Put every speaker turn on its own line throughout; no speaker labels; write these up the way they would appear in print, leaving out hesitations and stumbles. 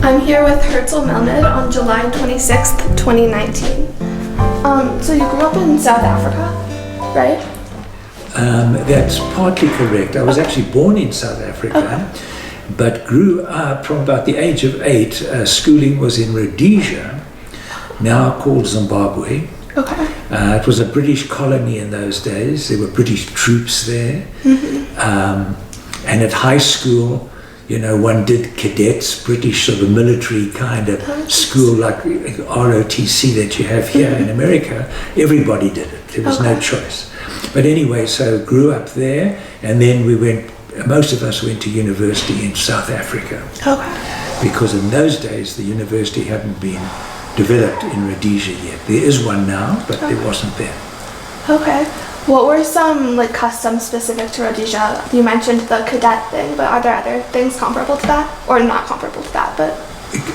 I'm here with Herzl Melmed on July 26th, 2019. So you grew up in South Africa, right?
That's partly correct. I was actually born in South Africa, but grew up from about the age of 8. Schooling was in Rhodesia, now called Zimbabwe.
Okay.
It was a British colony in those days. There were British troops there. And at high school, you know, one did cadets, British sort of military kind of school, like ROTC that you have here in America. Everybody did it. There was no choice. But anyway, so grew up there, and then most of us went to university in South Africa.
Okay.
Because in those days, the university hadn't been developed in Rhodesia yet. There is one now, but there wasn't then.
Okay. What were some customs specific to Rhodesia? You mentioned the cadet thing, but are there other things comparable to that? Or not comparable to that, but...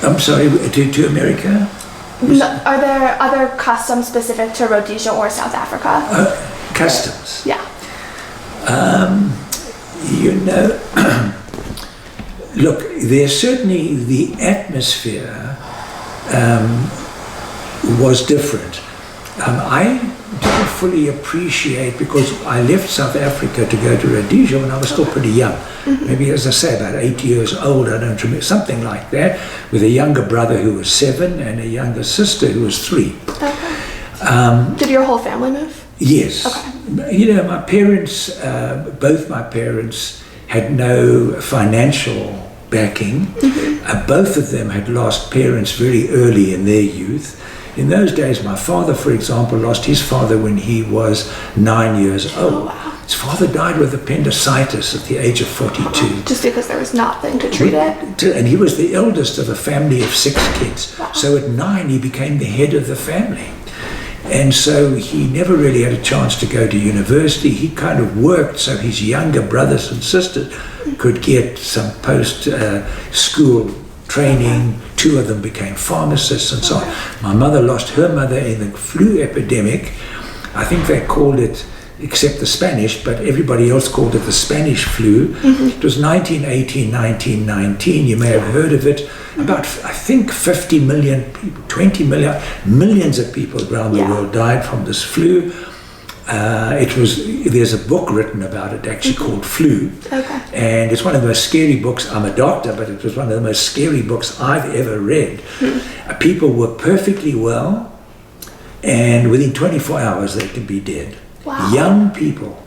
I'm sorry, to America?
No, are there other customs specific to Rhodesia or South Africa?
Customs?
Yeah.
You know, look, there's certainly the atmosphere was different. I didn't fully appreciate, because I left South Africa to go to Rhodesia when I was still pretty young. Maybe, as I say, about 8 years old, I don't remember, something like that, with a younger brother who was 7 and a younger sister who was 3.
Okay. Did your whole family move?
Yes.
Okay.
You know, my parents, both my parents had no financial backing. Both of them had lost parents very early in their youth. In those days, my father, for example, lost his father when he was 9 years old.
Oh, wow.
His father died with appendicitis at the age of 42.
Just because there was nothing to treat it?
And he was the eldest of a family of 6 kids.
Wow.
So at 9, he became the head of the family. And so he never really had a chance to go to university. He kind of worked so his younger brothers and sisters could get some post-school training. 2 of them became pharmacists and so on. My mother lost her mother in the flu epidemic. I think they called it, except the Spanish, but everybody else called it the Spanish flu. It was 1918, 1919. You may have heard of it. About, I think, 50 million people, 20 million, millions of people around the world died from this flu. There's a book written about it actually called Flu.
Okay.
And it's one of the most scary books. I'm a doctor, but it was one of the most scary books I've ever read. People were perfectly well, and within 24 hours they could be dead.
Wow.
Young people.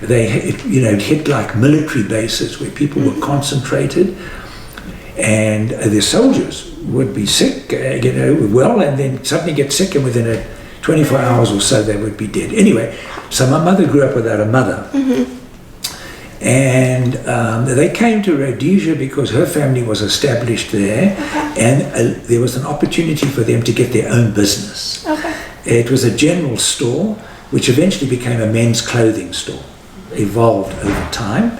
It hit like military bases where people were concentrated, and the soldiers would be sick, well, and then suddenly get sick, and within 24 hours or so they would be dead. Anyway, so my mother grew up without a mother. And they came to Rhodesia because her family was established there, and there was an opportunity for them to get their own business. It was a general store, which eventually became a men's clothing store, evolved over time,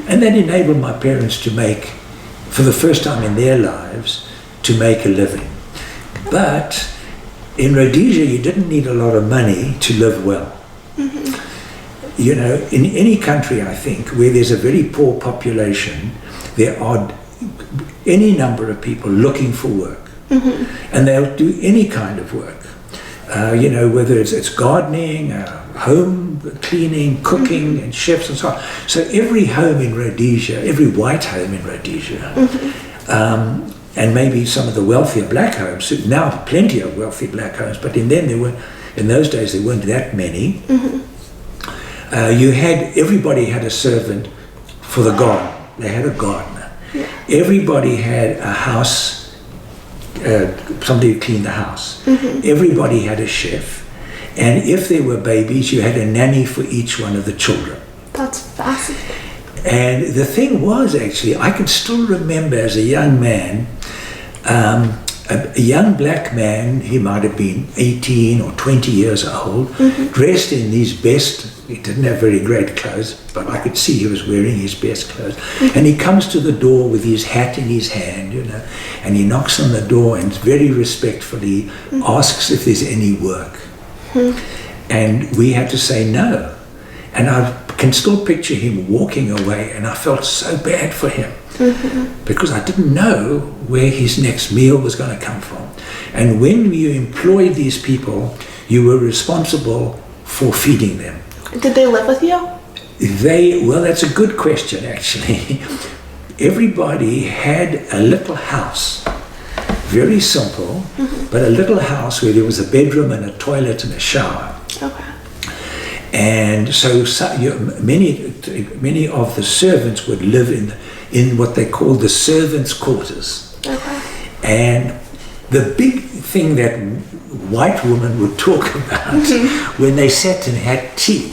and that enabled my parents to make, for the first time in their lives, to make a living. But in Rhodesia, you didn't need a lot of money to live well. You know, in any country, I think, where there's a very poor population, there are any number of people looking for work. And they'll do any kind of work. Whether it's gardening, home cleaning, cooking, and chefs and so on. So every home in Rhodesia, every white home in Rhodesia, and maybe some of the wealthier black homes, now plenty of wealthy black homes, but in those days there weren't that many. Everybody had a servant for the garden. They had a gardener. Everybody had a house, somebody to clean the house. Everybody had a chef. And if there were babies, you had a nanny for each one of the children.
That's fascinating.
And the thing was, actually, I can still remember as a young man, a young black man, he might have been 18 or 20 years old, dressed in his best, he didn't have very great clothes, but I could see he was wearing his best clothes. And he comes to the door with his hat in his hand, and he knocks on the door and very respectfully asks if there's any work. And we had to say no. And can still picture him walking away, and I felt so bad for him because I didn't know where his next meal was going to come from. And when you employed these people, you were responsible for feeding them.
Did they live with you?
Well, that's a good question, actually. Everybody had a little house, very simple, but a little house where there was a bedroom and a toilet and a shower.
Okay.
And so many of the servants would live in what they called the servants' quarters.
Okay.
And the big thing that white women would talk about when they sat and had tea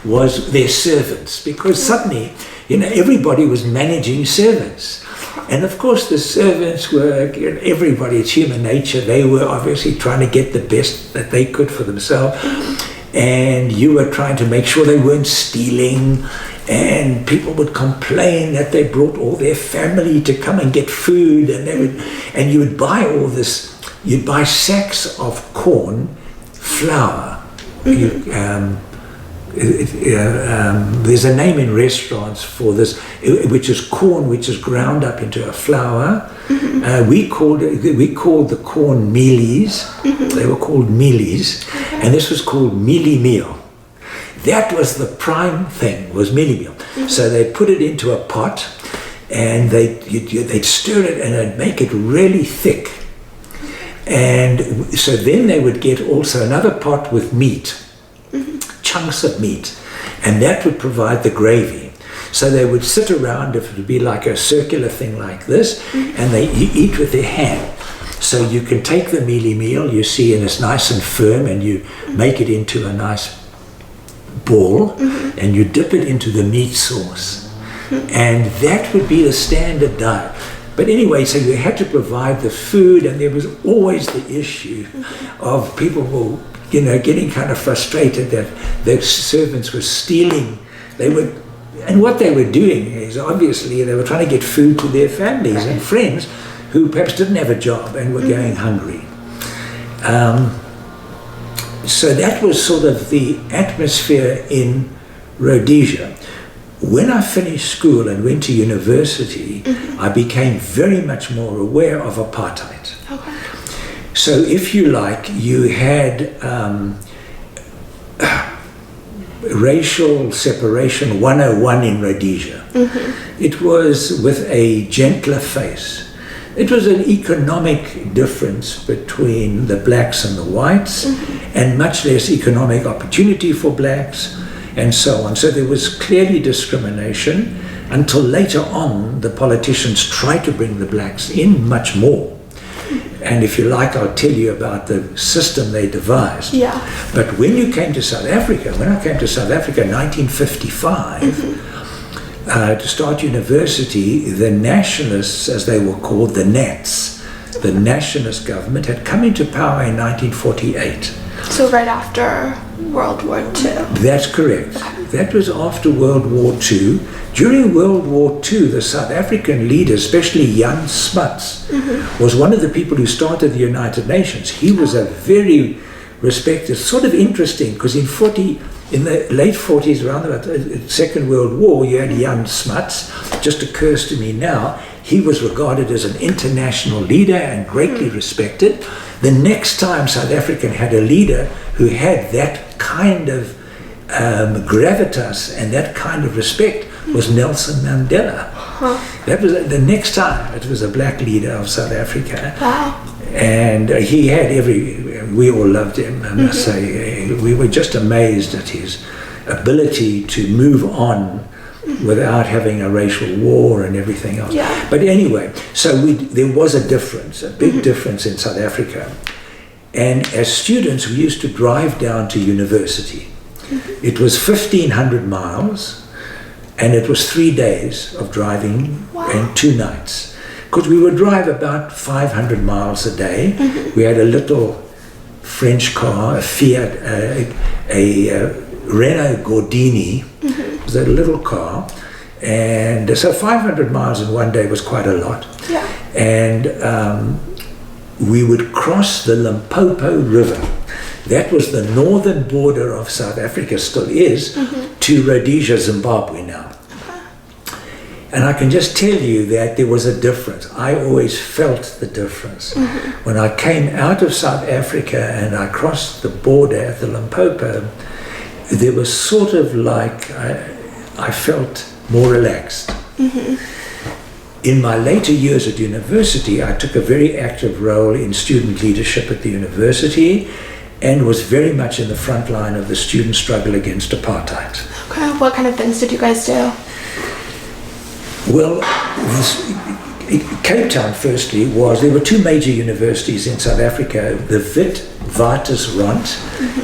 was their servants, because suddenly, everybody was managing servants. And of course the servants were, everybody, it's human nature, they were obviously trying to get the best that they could for themselves. And you were trying to make sure they weren't stealing, and people would complain that they brought all their family to come and get food, and you would buy all this, you'd buy sacks of corn, flour. There's a name in restaurants for this, which is corn, which is ground up into a flour. We called the corn mealies. They were called mealies, and this was called mealie meal. That was the prime thing, was mealie meal. So they'd put it into a pot, and they'd stir it, and they'd make it really thick. And so then they would get also another pot with meat. Chunks of meat, and that would provide the gravy. So they would sit around, if it would be like a circular thing like this, and they eat with their hand. So you can take the mealie meal, you see, and it's nice and firm, and you make it into a nice ball, and you dip it into the meat sauce, and that would be the standard diet. But anyway, so you had to provide the food, and there was always the issue of people who getting kind of frustrated that their servants were stealing. And what they were doing is obviously they were trying to get food to their families and friends who perhaps didn't have a job and were going hungry. So that was sort of the atmosphere in Rhodesia. When I finished school and went to university, I became very much more aware of apartheid.
Okay.
So if you like, you had racial separation 101 in Rhodesia. It was with a gentler face. It was an economic difference between the blacks and the whites, and much less economic opportunity for blacks, and so on. So there was clearly discrimination until later on the politicians tried to bring the blacks in much more. And if you like, I'll tell you about the system they devised.
Yeah.
But when you came to South Africa, when I came to South Africa in 1955, to start university, the nationalists, as they were called, the Nats, the nationalist government, had come into power in 1948.
So right after World War II.
That's correct. That was after World War II. During World War II, the South African leader, especially Jan Smuts, was one of the people who started the United Nations. He was a very respected, sort of interesting, because in the late 40s, around the Second World War, you had Jan Smuts. Just occurs to me now, he was regarded as an international leader and greatly respected. The next time South Africa had a leader who had that kind of gravitas and that kind of respect was Nelson Mandela. That was the next time it was a black leader of South Africa.
Wow.
And he had we all loved him, I must say. We were just amazed at his ability to move on without having a racial war and everything else.
Yeah.
But anyway, so there was a difference, a big difference in South Africa. And as students, we used to drive down to university. It was 1,500 miles, and it was 3 days of driving and 2 nights. Because we would drive about 500 miles a day. We had a little French car, a Fiat, a Renault Gordini. It was a little car. And so 500 miles in one day was quite a lot.
Yeah.
And we would cross the Limpopo River. That was the northern border of South Africa, still is, to Rhodesia, Zimbabwe now. And I can just tell you that there was a difference. I always felt the difference. When I came out of South Africa and I crossed the border at the Limpopo, there was sort of like, I felt more relaxed. In my later years at university, I took a very active role in student leadership at the university and was very much in the front line of the student struggle against apartheid.
Okay, what kind of things did you guys do?
Well, Cape Town, firstly, there were two major universities in South Africa, the Witwatersrand,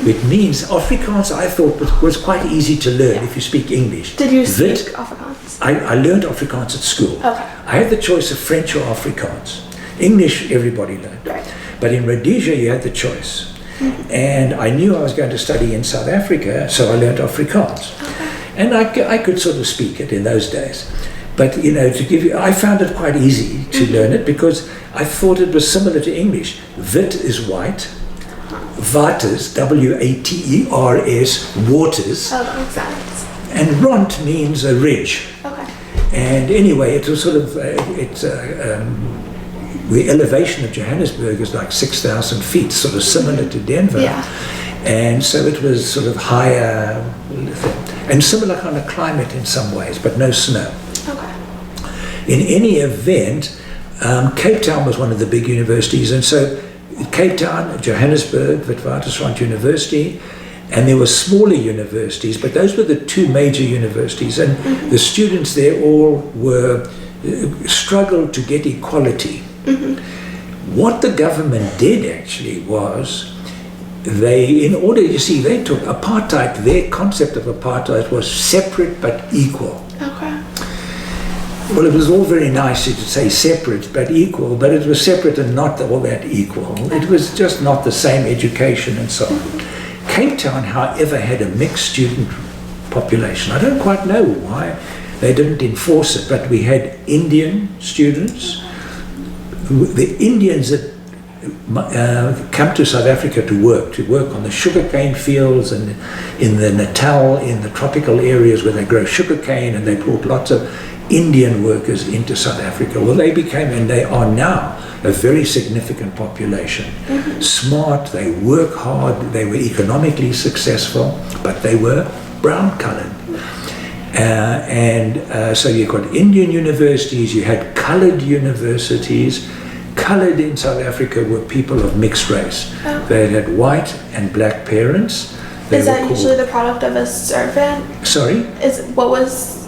which means Afrikaans, I thought, was quite easy to learn if you speak English.
Did you speak Afrikaans?
I learned Afrikaans at school.
Okay.
I had the choice of French or Afrikaans. English, everybody learned.
Right.
But in Rhodesia, you had the choice. And I knew I was going to study in South Africa, so I learned Afrikaans. Okay. And I could sort of speak it in those days. But, you know, I found it quite easy to learn it because I thought it was similar to English. Wit is white. Waters, W-A-T-E-R-S, waters.
Oh, that makes sense.
And rand means a ridge.
Okay.
And anyway, it was sort of, the elevation of Johannesburg is like 6,000 feet, sort of similar to Denver.
Yeah.
And so it was sort of higher and similar kind of climate in some ways, but no snow.
Okay.
In any event, Cape Town was one of the big universities, and so Cape Town, Johannesburg, Witwatersrand University, and there were smaller universities, but those were the two major universities, and the students there all struggled to get equality. What the government did actually was, they took apartheid, their concept of apartheid was separate but equal.
Okay.
Well, it was all very nice to say separate but equal, but it was separate and not all that equal. It was just not the same education and so on. Cape Town, however, had a mixed student population. I don't quite know why they didn't enforce it, but we had Indian students. The Indians that come to South Africa to work on the sugarcane fields and in the Natal, in the tropical areas where they grow sugarcane, and they brought lots of Indian workers into South Africa. Well, they became, and they are now, a very significant population. Smart, they work hard, they were economically successful, but they were brown colored. So you've got Indian universities, you had colored universities. Colored in South Africa were people of mixed race.
Oh.
They had white and black parents.
Is that usually the product of a servant?
Sorry?
What was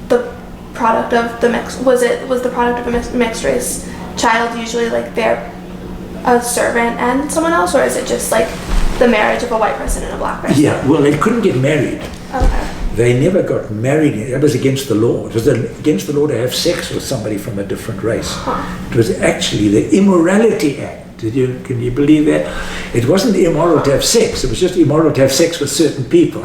the product of the mix? Was the product of a mixed race child usually like they're a servant and someone else, or is it just like the marriage of a white person and a black person?
Yeah, well, they couldn't get married.
Okay.
They never got married. It was against the law. It was against the law to have sex with somebody from a different race. It was actually the Immorality Act. Can you believe that? It wasn't immoral to have sex. It was just immoral to have sex with certain people.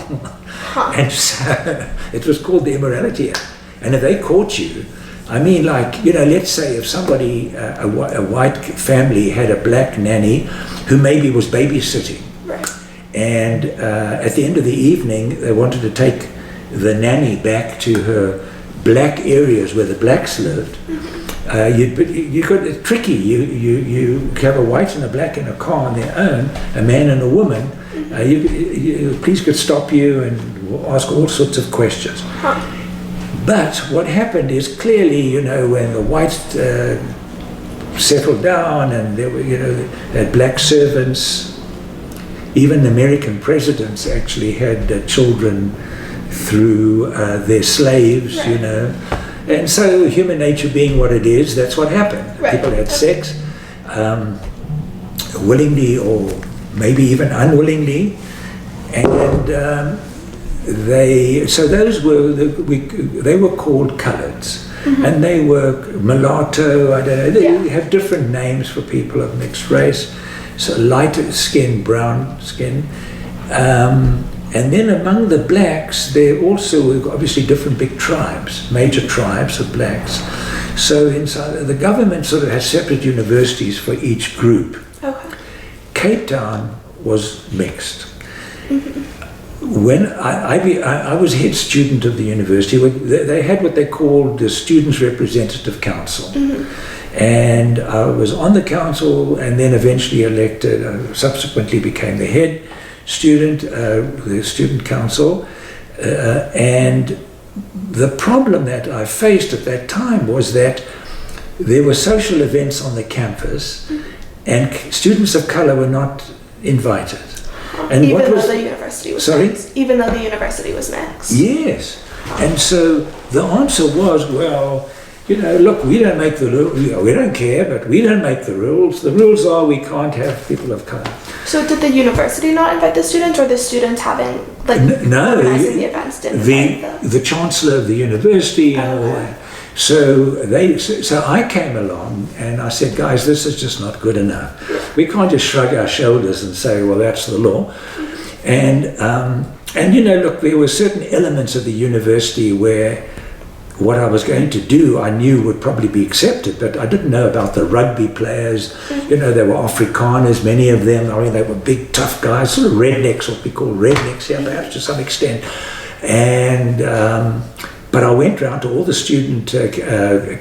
And so it was called the Immorality Act. And if they caught you, I mean, like, you know, let's say if somebody, a white family had a black nanny who maybe was babysitting.
Right.
And at the end of the evening, they wanted to take the nanny back to her black areas where the blacks lived. You got it tricky. You have a white and a black in a car on their own, a man and a woman. Police could stop you and ask all sorts of questions. But what happened is clearly, you know, when the whites settled down and there were, you know, they had black servants. Even American presidents actually had children through their slaves, right. You know. And so human nature being what it is, that's what happened. Right. People had sex willingly or maybe even unwillingly. And they were called coloreds. And they were mulatto, I don't know, they have different names for people of mixed race. So lighter skin, brown skin. And then among the blacks, there also were obviously different big tribes, major tribes of blacks. So the government sort of has separate universities for each group.
Okay.
Cape Town was mixed. When I was head student of the university, they had what they called the Students' Representative Council. And I was on the council and then eventually elected, subsequently became the head student, the student council. And the problem that I faced at that time was that there were social events on the campus and students of color were not invited. And
even though the university was mixed. Even though the university was mixed.
Yes. And so the answer was, well, you know, look, we don't make the rules. We don't care, but we don't make the rules. The rules are we can't have people of color.
So did the university not invite the students, or the students having, like, organizing the events didn't invite them?
The chancellor of the university and all that. So I came along and I said, guys, this is just not good enough. We can't just shrug our shoulders and say, well, that's the law. And you know, look, there were certain elements of the university where what I was going to do I knew would probably be accepted, but I didn't know about the rugby players. You know, they were Afrikaners, many of them. I mean, they were big, tough guys, sort of rednecks, what we call rednecks here, perhaps to some extent. And but I went round to all the student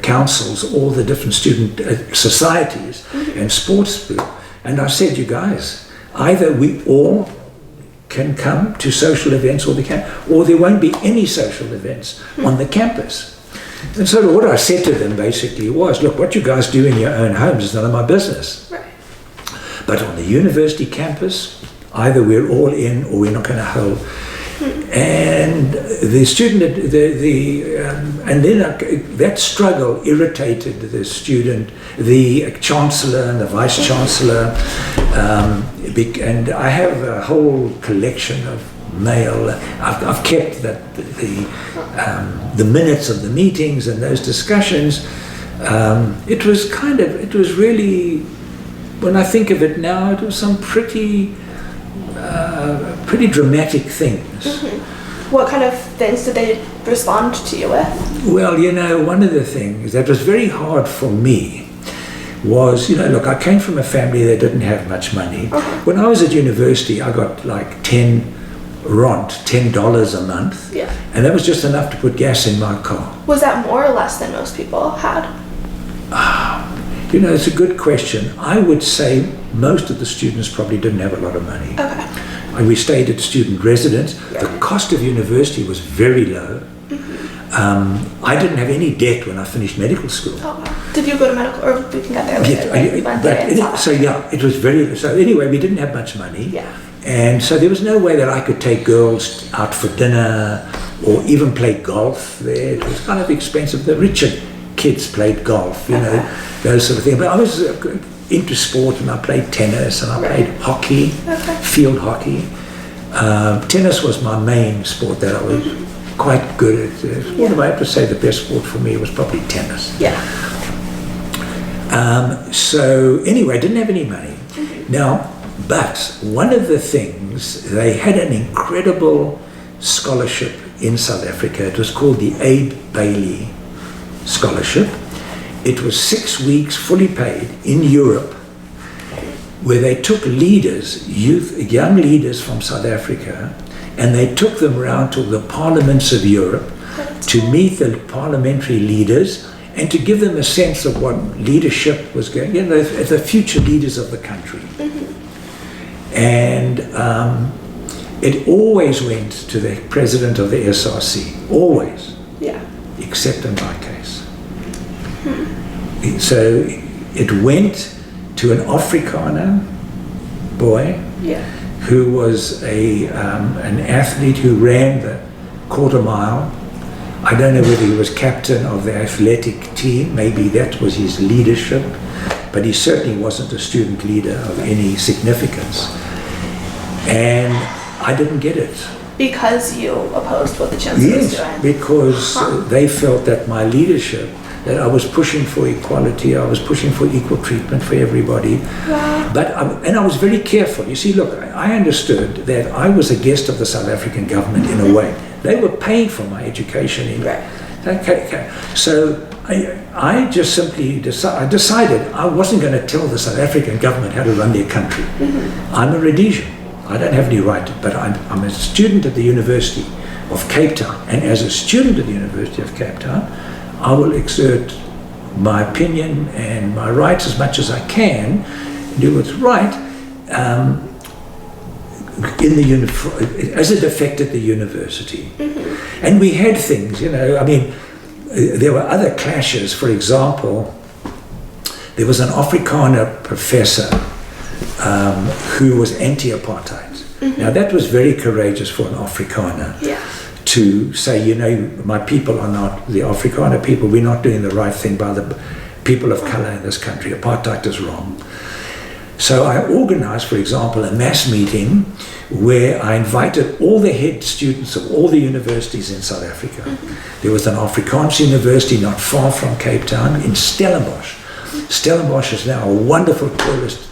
councils, all the different student societies and sports groups, and I said, you guys, either we all can come to social events or there won't be any social events on the campus. And so what I said to them basically was, look, what you guys do in your own homes is none of my business. Right. But on the university campus, either we're all in or we're not going to hold. And the student, and then that struggle irritated the student, the chancellor and the vice chancellor, and I have a whole collection of mail. I've kept the minutes of the meetings and those discussions. It was really, when I think of it now, it was some pretty dramatic things.
What kind of things did they respond to you with? Well,
you know, one of the things that was very hard for me was, you know, look, I came from a family that didn't have much money. When I was at university, I got like $10 a month. Yeah. And that was just enough to put gas in my car.
Was that more or less than most people had?
You know, it's a good question. I would say most of the students probably didn't have a lot of money. Okay. And we stayed at student residence. Yeah. The cost of university was very low. I didn't have any debt when I finished medical school.
Oh, wow. Did you go to medical, or we can get there later?
It was very, so anyway, we didn't have much money. Yeah. And so there was no way that I could take girls out for dinner or even play golf there. It was kind of expensive. The richer kids played golf, you know, those sort of things. But I was into sport, and I played tennis, and I played hockey, field hockey. Tennis was my main sport that I was quite good at. If I have to say the best sport for me was probably tennis. Yeah. So anyway, I didn't have any money. Now, but one of the things, they had an incredible scholarship in South Africa. It was called the Abe Bailey Scholarship. It was 6 weeks fully paid in Europe, where they took leaders, young leaders from South Africa, and they took them around to the parliaments of Europe to meet the parliamentary leaders and to give them a sense of what leadership was going, you know, the future leaders of the country. And it always went to the president of the SRC, always. Yeah. Except in my case. So it went to an Afrikaner boy who was an athlete who ran the quarter mile. I don't know whether he was captain of the athletic team, maybe that was his leadership, but he certainly wasn't a student leader of any significance. And I didn't get it.
Because you opposed what the chancellor was doing?
Yes, because they felt that my leadership, that I was pushing for equality, I was pushing for equal treatment for everybody. Wow. But and I was very careful. You see, look, I understood that I was a guest of the South African government in a way. They were paying for my education. Okay. So I just simply decided I wasn't going to tell the South African government how to run their country. I'm a Rhodesian. I don't have any right, but I'm a student at the University of Cape Town, and as a student at the University of Cape Town, I will exert my opinion and my rights as much as I can, do what's right as it affected the university. And we had things, I mean, there were other clashes. For example, there was an Afrikaner professor who was anti-apartheid. Now that was very courageous for an Afrikaner to say, my people are not the Afrikaner people, we're not doing the right thing by the people of colour in this country, apartheid is wrong. So I organized, for example, a mass meeting where I invited all the head students of all the universities in South Africa. There was an Afrikaans university not far from Cape Town in Stellenbosch. Stellenbosch is now a wonderful tourist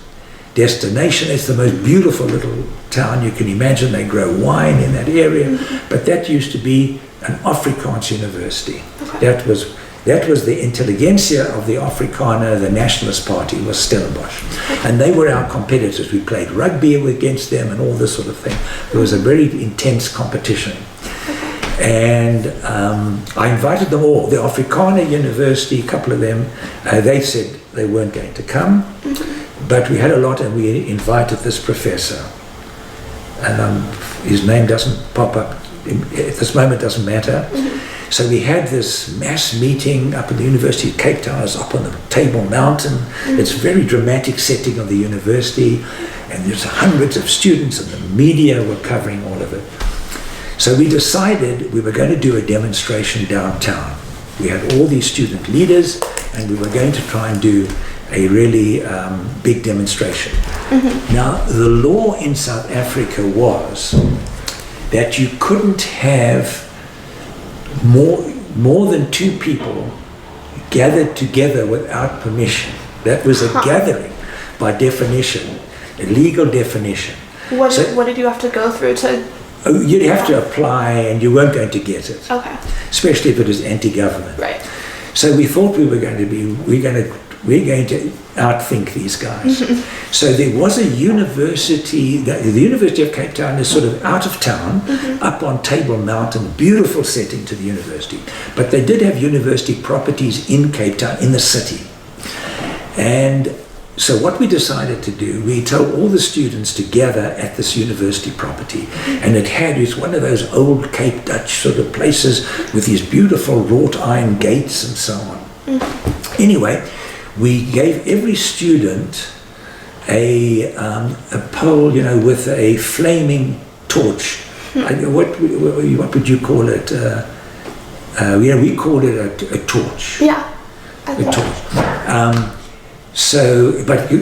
destination. It's the most beautiful little town you can imagine. They grow wine in that area, but that used to be an Afrikaans university. That was the intelligentsia of the Afrikaner, the Nationalist Party, was Stellenbosch. And they were our competitors. We played rugby against them and all this sort of thing. There was a very intense competition. And I invited them all. The Afrikaner University, a couple of them, they said they weren't going to come. But we had a lot, and we invited this professor. And his name doesn't pop up at this moment, doesn't matter. So we had this mass meeting up at the University of Cape Town. It's up on the Table Mountain. It's a very dramatic setting of the university, and there's hundreds of students, and the media were covering all of it. So we decided we were going to do a demonstration downtown. We had all these student leaders, and we were going to try and do a really big demonstration. Now, the law in South Africa was that you couldn't have more than two people gathered together without permission. That was a gathering by definition, a legal definition.
What did you have to go through to?
You'd have to apply, and you weren't going to get it.
Okay.
Especially if it was anti-government.
Right.
So we thought we're going to outthink these guys. So there was a university, the University of Cape Town is sort of out of town, up on Table Mountain, beautiful setting to the university. But they did have university properties in Cape Town, in the city. And so what we decided to do, we told all the students to gather at this university property. And it's one of those old Cape Dutch sort of places with these beautiful wrought iron gates and so on. Anyway, we gave every student a pole, with a flaming torch. What would you call it? We called it a torch.
Yeah.
A torch.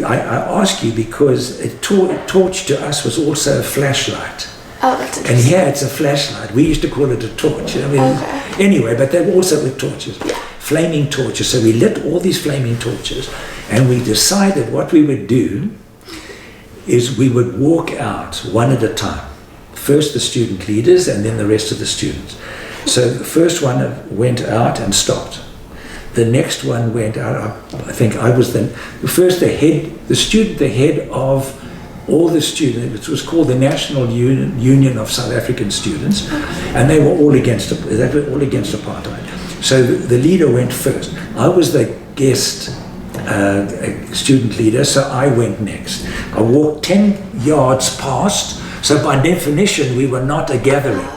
I ask you because a torch to us was also a flashlight.
Oh, that's interesting.
And here it's a flashlight. We used to call it a torch. Anyway, but they were also with torches.
Yeah.
Flaming torches. So we lit all these flaming torches, and we decided what we would do is we would walk out one at a time. First the student leaders, and then the rest of the students. So the first one went out and stopped. The next one went out. I think I was the head of all the students. It was called the National Union of South African Students, and they were all against apartheid. So the leader went first. I was the guest student leader, so I went next. I walked 10 yards past, so by definition we were not a gathering.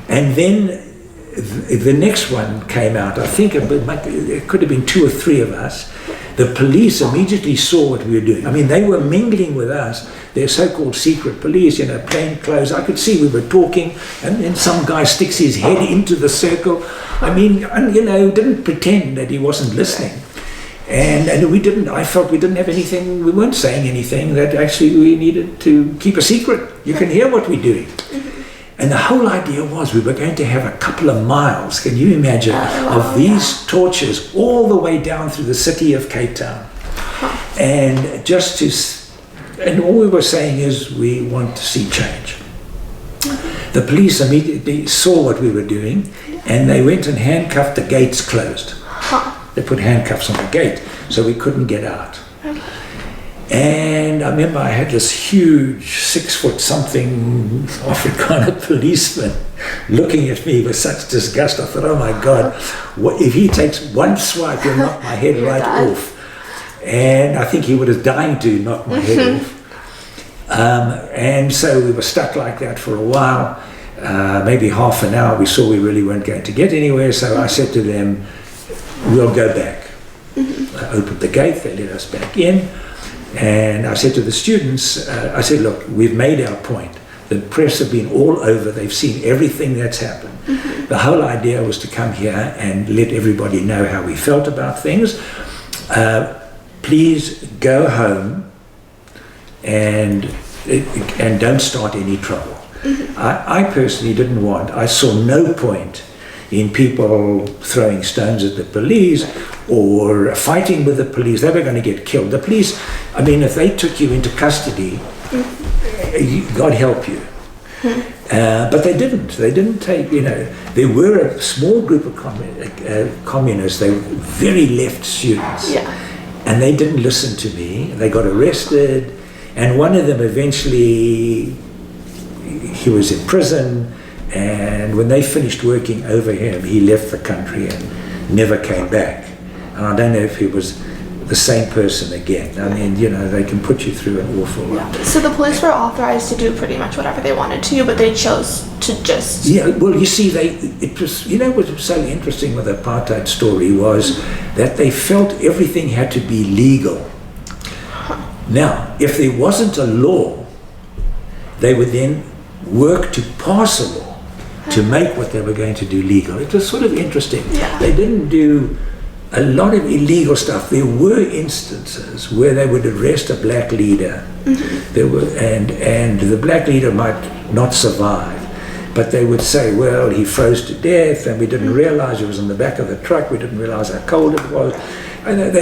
And then the next one came out. I think it could have been 2 or 3 of us. The police immediately saw what we were doing. I mean, they were mingling with us. They're so-called secret police, plain clothes. I could see we were talking, and then some guy sticks his head into the circle. I mean, didn't pretend that he wasn't listening. And we didn't, I felt we didn't have anything, we weren't saying anything that actually we needed to keep a secret. You can hear what we're doing. And the whole idea was we were going to have a couple of miles, can you imagine, of these torches all the way down through the city of Cape Town. And and all we were saying is we want to see change. The police immediately saw what we were doing, and they went and handcuffed the gates closed. They put handcuffs on the gate, so we couldn't get out.
Okay.
And I remember I had this huge 6-foot-something Afrikaner policeman looking at me with such disgust. I thought, oh my God, if he takes one swipe, he'll knock my head right off. And I think he was dying to knock my head off. And so we were stuck like that for a while, maybe half an hour. We saw we really weren't going to get anywhere, so I said to them, we'll go back. I opened the gate, they let us back in. And I said to the students, I said, look, we've made our point. The press have been all over. They've seen everything that's happened. The whole idea was to come here and let everybody know how we felt about things. Please go home and don't start any trouble. I personally didn't want, I saw no point in people throwing stones at the police or fighting with the police. They were going to get killed. The police, I mean, if they took you into custody, God help you. But they didn't. They didn't take, there were a small group of communists. They were very left students. And they didn't listen to me. They got arrested. And one of them eventually, he was in prison. And when they finished working over him, he left the country and never came back. And I don't know if he was the same person again. I mean, they can put you through an awful lot.
So the police were authorized to do pretty much whatever they wanted to, but they chose to just...
Yeah, well, you see, it was, what was so interesting with the apartheid story was that they felt everything had to be legal. Now, if there wasn't a law, they would then work to pass a law to make what they were going to do legal. It was sort of interesting. They didn't do a lot of illegal stuff. There were instances where they would arrest a black leader. There were, and the black leader might not survive, but they would say, well, he froze to death and we didn't realize it was in the back of the truck, we didn't realize how cold it was. And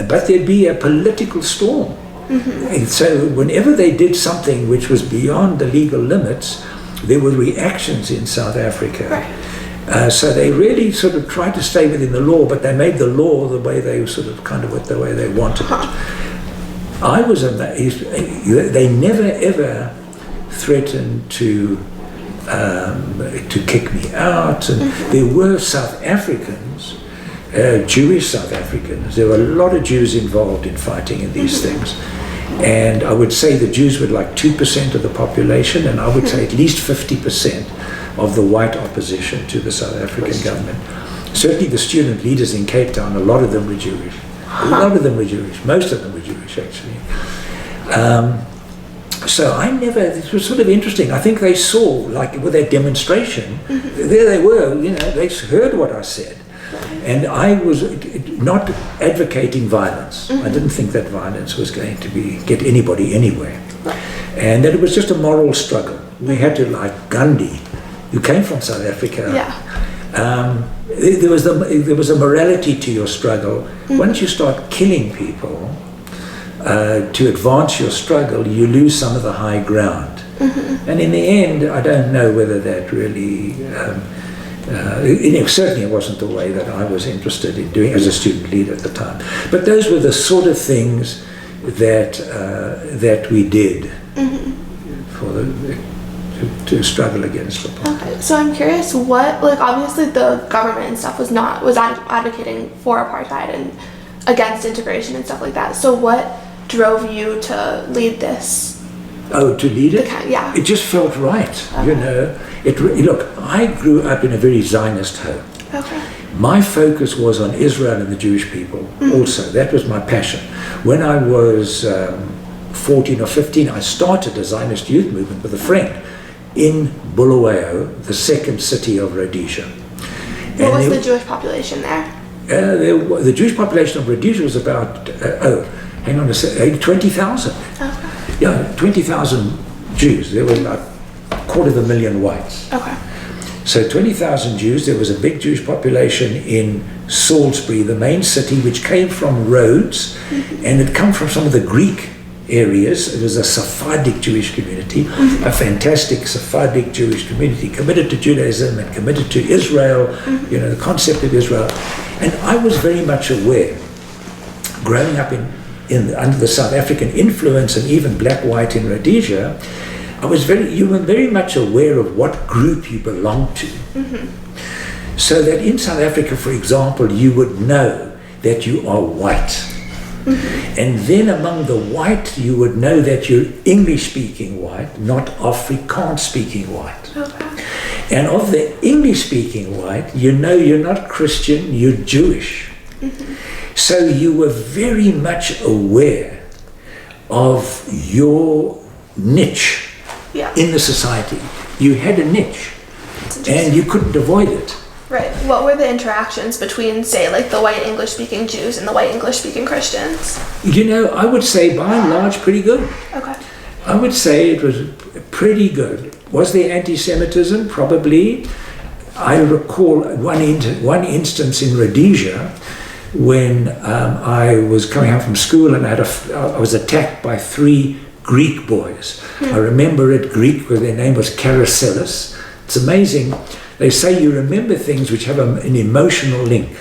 but there'd be a political storm. And so whenever they did something which was beyond the legal limits, there were reactions in South Africa. So they really sort of tried to stay within the law, but they made the law the way they the way they wanted it. I was amazed. They never ever threatened to kick me out, and there were South Africans, Jewish South Africans. There were a lot of Jews involved in fighting in these things. And I would say the Jews were like 2% of the population, and I would say at least 50% of the white opposition to the South African government. Certainly the student leaders in Cape Town, a lot of them were Jewish. A lot of them were Jewish. Most of them were Jewish, actually. So it was sort of interesting. I think they saw, like with that demonstration, there they were, they heard what I said. And I was not advocating violence. I didn't think that violence was going to get anybody anywhere. And that it was just a moral struggle. We had to, like Gandhi, who came from South Africa. There was a morality to your struggle. Once you start killing people to advance your struggle, you lose some of the high ground. And in the end, I don't know whether that really... certainly it wasn't the way that I was interested in doing as a student leader at the time. But those were the sort of things that we did to struggle against apartheid.
Okay, so I'm curious, obviously the government and stuff was advocating for apartheid and against integration and stuff like that. So what drove you to lead this?
Oh, to lead it?
Yeah.
It just felt right, Look, I grew up in a very Zionist home. My focus was on Israel and the Jewish people also. That was my passion. When I was 14 or 15, I started a Zionist youth movement with a friend in Bulawayo, the second city of Rhodesia.
What was the Jewish population there?
The Jewish population of Rhodesia was about, 20,000. Yeah, 20,000 Jews. There were like 250,000 whites. So 20,000 Jews. There was a big Jewish population in Salisbury, the main city, which came from Rhodes, and had come from some of the Greek areas. It was a Sephardic Jewish community, a fantastic Sephardic Jewish community, committed to Judaism and committed to Israel, the concept of Israel. And I was very much aware, growing up under the South African influence and even black-white in Rhodesia, you were very much aware of what group you belonged to. So that in South Africa, for example, you would know that you are white. And then among the white, you would know that you're English-speaking white, not Afrikaans-speaking white. And of the English-speaking white, you know you're not Christian, you're Jewish. So you were very much aware of your niche in the society. You had a niche, and you couldn't avoid it.
Right. What were the interactions between, say, like the white English-speaking Jews and the white English-speaking Christians?
I would say by and large pretty good.
Okay.
I would say it was pretty good. Was there anti-Semitism? Probably. I recall one instance in Rhodesia when I was coming home from school and I was attacked by 3 Greek boys. I remember it Greek because their name was Carousellus. It's amazing. They say you remember things which have an emotional link.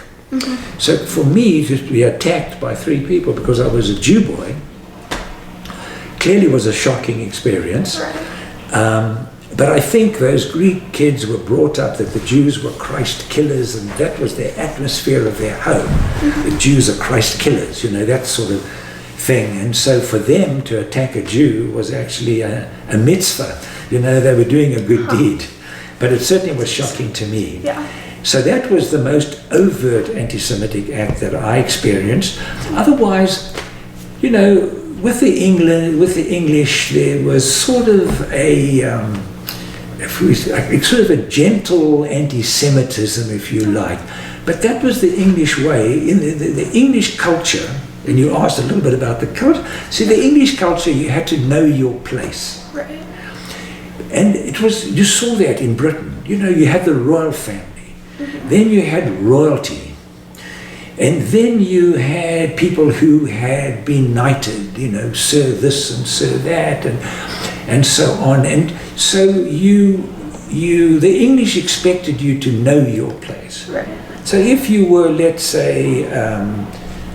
So for me to be attacked by 3 people because I was a Jew boy clearly was a shocking experience. But I think those Greek kids were brought up that the Jews were Christ killers, and that was their atmosphere of their home. The Jews are Christ killers, that sort of thing. And so for them to attack a Jew was actually a mitzvah. They were doing a good deed. But it certainly was shocking to me. So that was the most overt anti-Semitic act that I experienced. Otherwise, with the English, there was sort of a gentle anti-Semitism, if you like. But that was the English way. In the English culture, and you asked a little bit about the culture. See, the English culture, you had to know your place.
Right.
And you saw that in Britain. You had the royal family. Then you had royalty. And then you had people who had been knighted, Sir this and Sir that, and so on. And so the English expected you to know your place.
Right.
So if you were, let's say,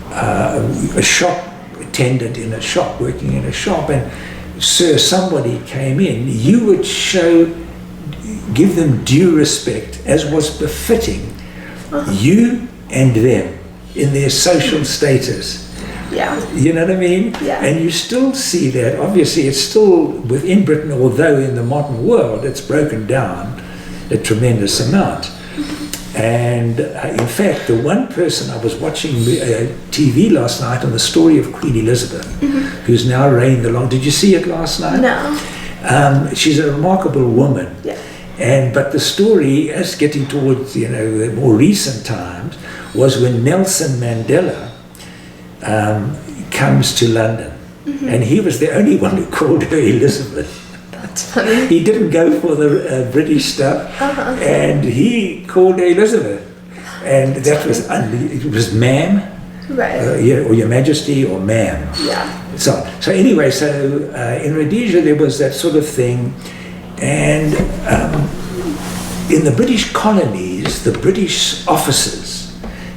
a shop attendant in a shop, working in a shop, and somebody came in, you would give them due respect, as was befitting you and them in their social status. You know what I mean? And you still see that. Obviously, it's still within Britain, although in the modern world it's broken down a tremendous amount. And in fact, the one person I was watching TV last night on the story of Queen Elizabeth, who's now reigned the long. Did you see it last night?
No.
She's a remarkable woman. But the story, as getting towards the more recent times, was when Nelson Mandela comes to London, and he was the only one who called her Elizabeth.
That's funny.
He didn't go for the British stuff, and he called her Elizabeth, and that was it was ma'am,
right?
Or Your Majesty, or ma'am. So anyway, in Rhodesia there was that sort of thing, and in the British colonies, the British officers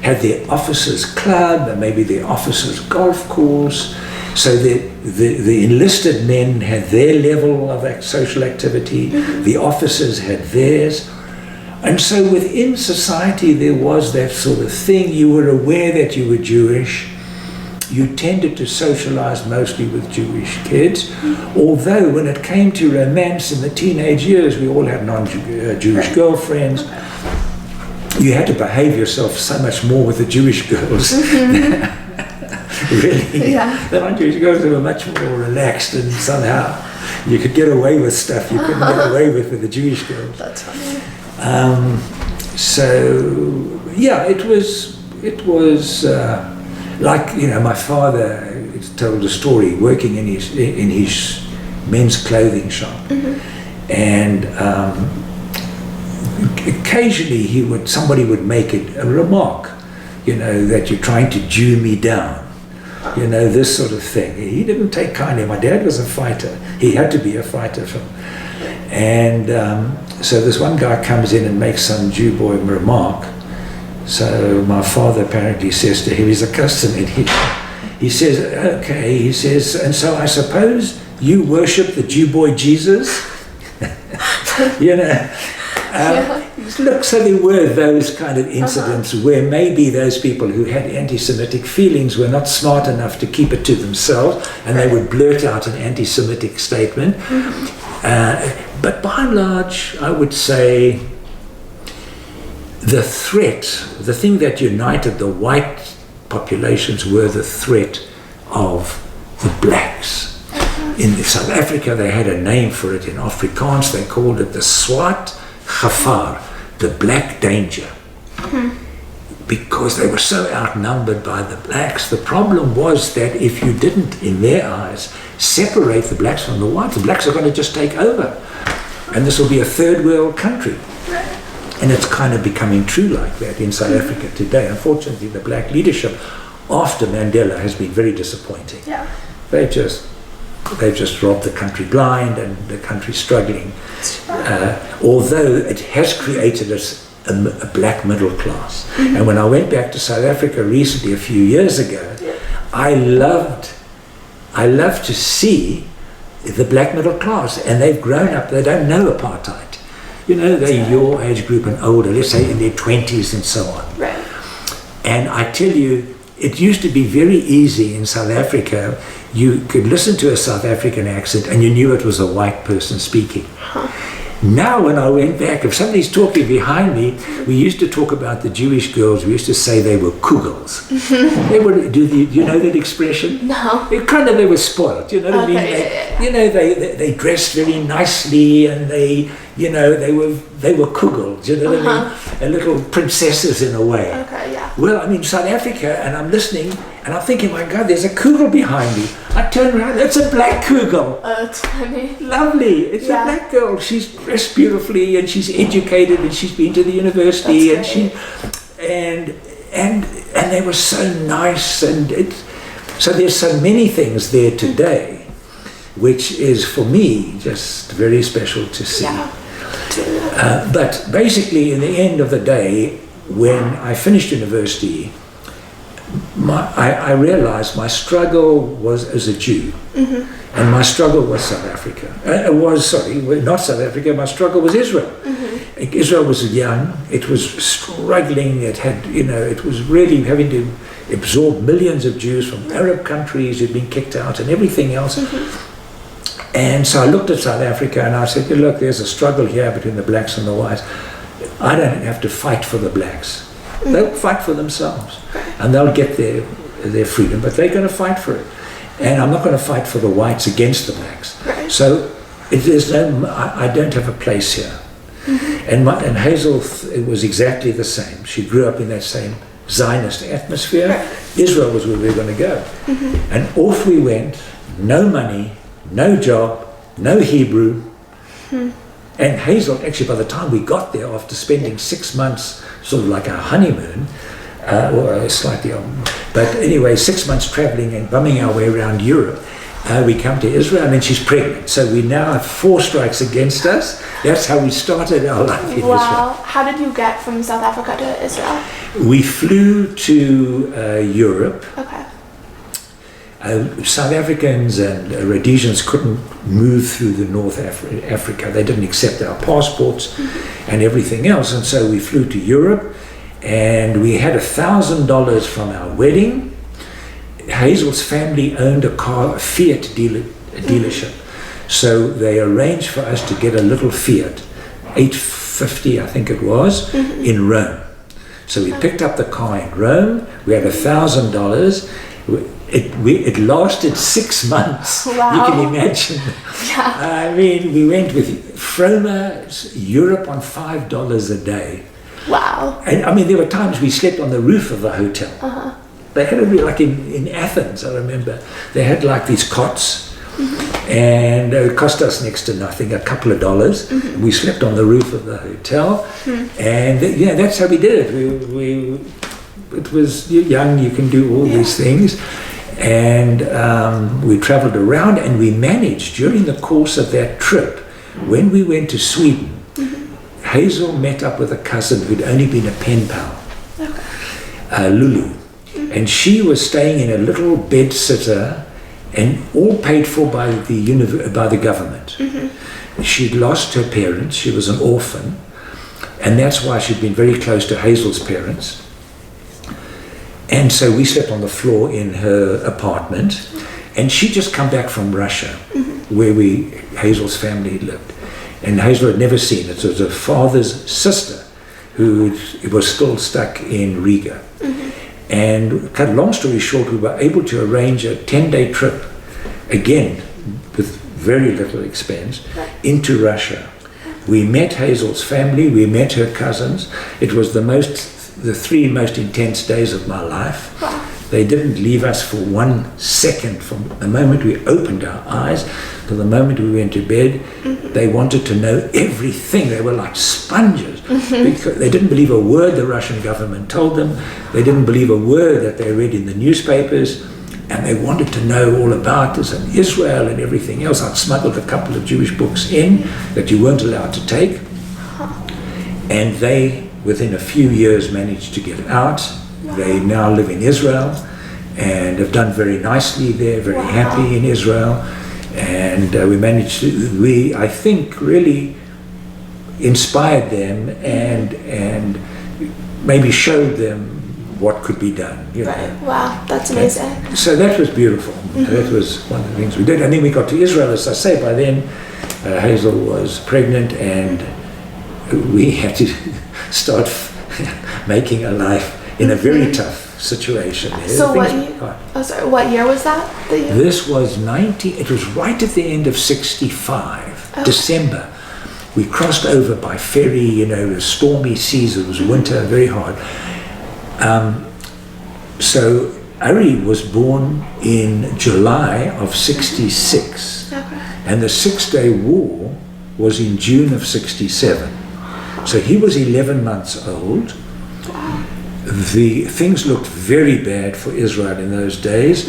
had their officers' club and maybe their officers' golf course. So the enlisted men had their level of social activity, the officers had theirs. And so within society there was that sort of thing. You were aware that you were Jewish. You tended to socialize mostly with Jewish kids. Although when it came to romance in the teenage years, we all had non-Jewish girlfriends. You had to behave yourself so much more with the Jewish girls. Really. The non-Jewish girls were much more relaxed, and somehow you could get away with stuff you couldn't get away with the Jewish girls.
That's funny.
It was like my father told a story working in his men's clothing shop, and occasionally somebody would make a remark, that you're trying to Jew me down, you know, this sort of thing. He didn't take kindly. My dad was a fighter. He had to be a fighter. And so this one guy comes in and makes some Jew boy remark. So my father apparently says to him, he's a customer, he says, okay, he says, and so I suppose you worship the Jew boy Jesus? You know. Look, so there were those kind of incidents where maybe those people who had anti-Semitic feelings were not smart enough to keep it to themselves, and they would blurt out an anti-Semitic statement. But by and large, I would say the threat, the thing that united the white populations were the threat of the blacks. In South Africa, they had a name for it. In Afrikaans, they called it the Swart Gevaar, the black danger. Because they were so outnumbered by the blacks. The problem was that if you didn't, in their eyes, separate the blacks from the whites, the blacks are going to just take over. And this will be a third world country. And it's kind of becoming true like that in South Africa today. Unfortunately, the black leadership after Mandela has been very disappointing.
Yeah.
They've just robbed the country blind, and the country struggling. Although it has created a black middle class. And when I went back to South Africa recently, a few years ago, I loved to see the black middle class, and they've grown up. They don't know apartheid. You know, they're your age group and older, let's say in their 20s and so on.
Right.
And I tell you, it used to be very easy in South Africa. You could listen to a South African accent and you knew it was a white person speaking. Now when I went back, if somebody's talking behind me, we used to talk about the Jewish girls, we used to say they were kugels. They were, do you know that expression?
No.
They were spoiled, you know what I mean? You know, they dressed very nicely, and they were kugels, you know what I mean? And little princesses in a way.
Okay, yeah.
Well, I'm in South Africa and I'm listening and I'm thinking, my God, there's a kugel behind me. I turn around, it's a black kugel.
Oh, that's funny.
Lovely. It's a black girl. She's dressed beautifully and she's educated and she's been to the university, and and they were so nice, so there's so many things there today, which is for me just very special to see. But basically, in the end of the day, when I finished university, I realized my struggle was as a Jew, and my struggle was South Africa. Not South Africa, my struggle was Israel. Israel was young, it was struggling, it was really having to absorb millions of Jews from Arab countries who'd been kicked out and everything else. And so I looked at South Africa and I said, look, there's a struggle here between the blacks and the whites. I don't have to fight for the blacks. They'll fight for themselves and they'll get their freedom, but they're going to fight for it. And I'm not going to fight for the whites against the blacks. So I don't have a place here. And Herzl, it was exactly the same. She grew up in that same Zionist atmosphere. Israel was where we were going to go. And off we went, no money, no job, no Hebrew. And Herzl, actually, by the time we got there, after spending 6 months, sort of like our honeymoon, or slightly, but anyway, 6 months traveling and bumming our way around Europe, we come to Israel, and then she's pregnant. So we now have 4 strikes against us. That's how we started our life in Israel.
Wow. How did you get from South Africa to Israel?
We flew to Europe.
Okay.
South Africans and Rhodesians couldn't move through the North Africa. They didn't accept our passports and everything else. And so we flew to Europe, and we had $1,000 from our wedding. Hazel's family owned a Fiat dealership. So they arranged for us to get a little Fiat, 850 I think it was, in Rome. So we picked up the car in Rome. We had $1,000. It lasted 6 months.
Wow.
You can imagine. I mean, we went with Froma Europe on $5 a day.
Wow.
And I mean, there were times we slept on the roof of the hotel. They had like in Athens, I remember, they had like these cots, and it cost us next to nothing, a couple of dollars. We slept on the roof of the hotel, and that's how we did it. It was, you're young, you can do all these things. And we traveled around, and we managed during the course of that trip, when we went to Sweden, Herzl met up with a cousin who'd only been a pen pal, Lulu. And she was staying in a little bed sitter, and all paid for by the government. She'd lost her parents, she was an orphan, and that's why she'd been very close to Herzl's parents. And so we slept on the floor in her apartment, and she'd just come back from Russia, where Herzl's family lived. And Herzl had never seen it. So it was her father's sister who was still stuck in Riga. And cut a long story short, we were able to arrange a 10-day trip, again, with very little expense, into Russia. We met Herzl's family, we met her cousins. It was the 3 most intense days of my life. They didn't leave us for 1 second from the moment we opened our eyes to the moment we went to bed. They wanted to know everything. They were like sponges. Because they didn't believe a word the Russian government told them. They didn't believe a word that they read in the newspapers. And they wanted to know all about us and Israel and everything else. I'd smuggled a couple of Jewish books in that you weren't allowed to take. And they, within a few years, managed to get out. They now live in Israel and have done very nicely there, very happy in Israel. And we managed to, I think, really inspired them and maybe showed them what could be done. You know.
Wow, that's amazing.
So that was beautiful. That was one of the things we did. And then we got to Israel, as I say. By then, Herzl was pregnant, and we had to start making a life in a very tough situation.
So what year was that?
This was it was right at the end of 65, December. We crossed over by ferry, stormy seas, it was winter, very hard. So Ari was born in July of 66, and the 6-Day War was in June of 67. So he was 11 months old. The things looked very bad for Israel in those days.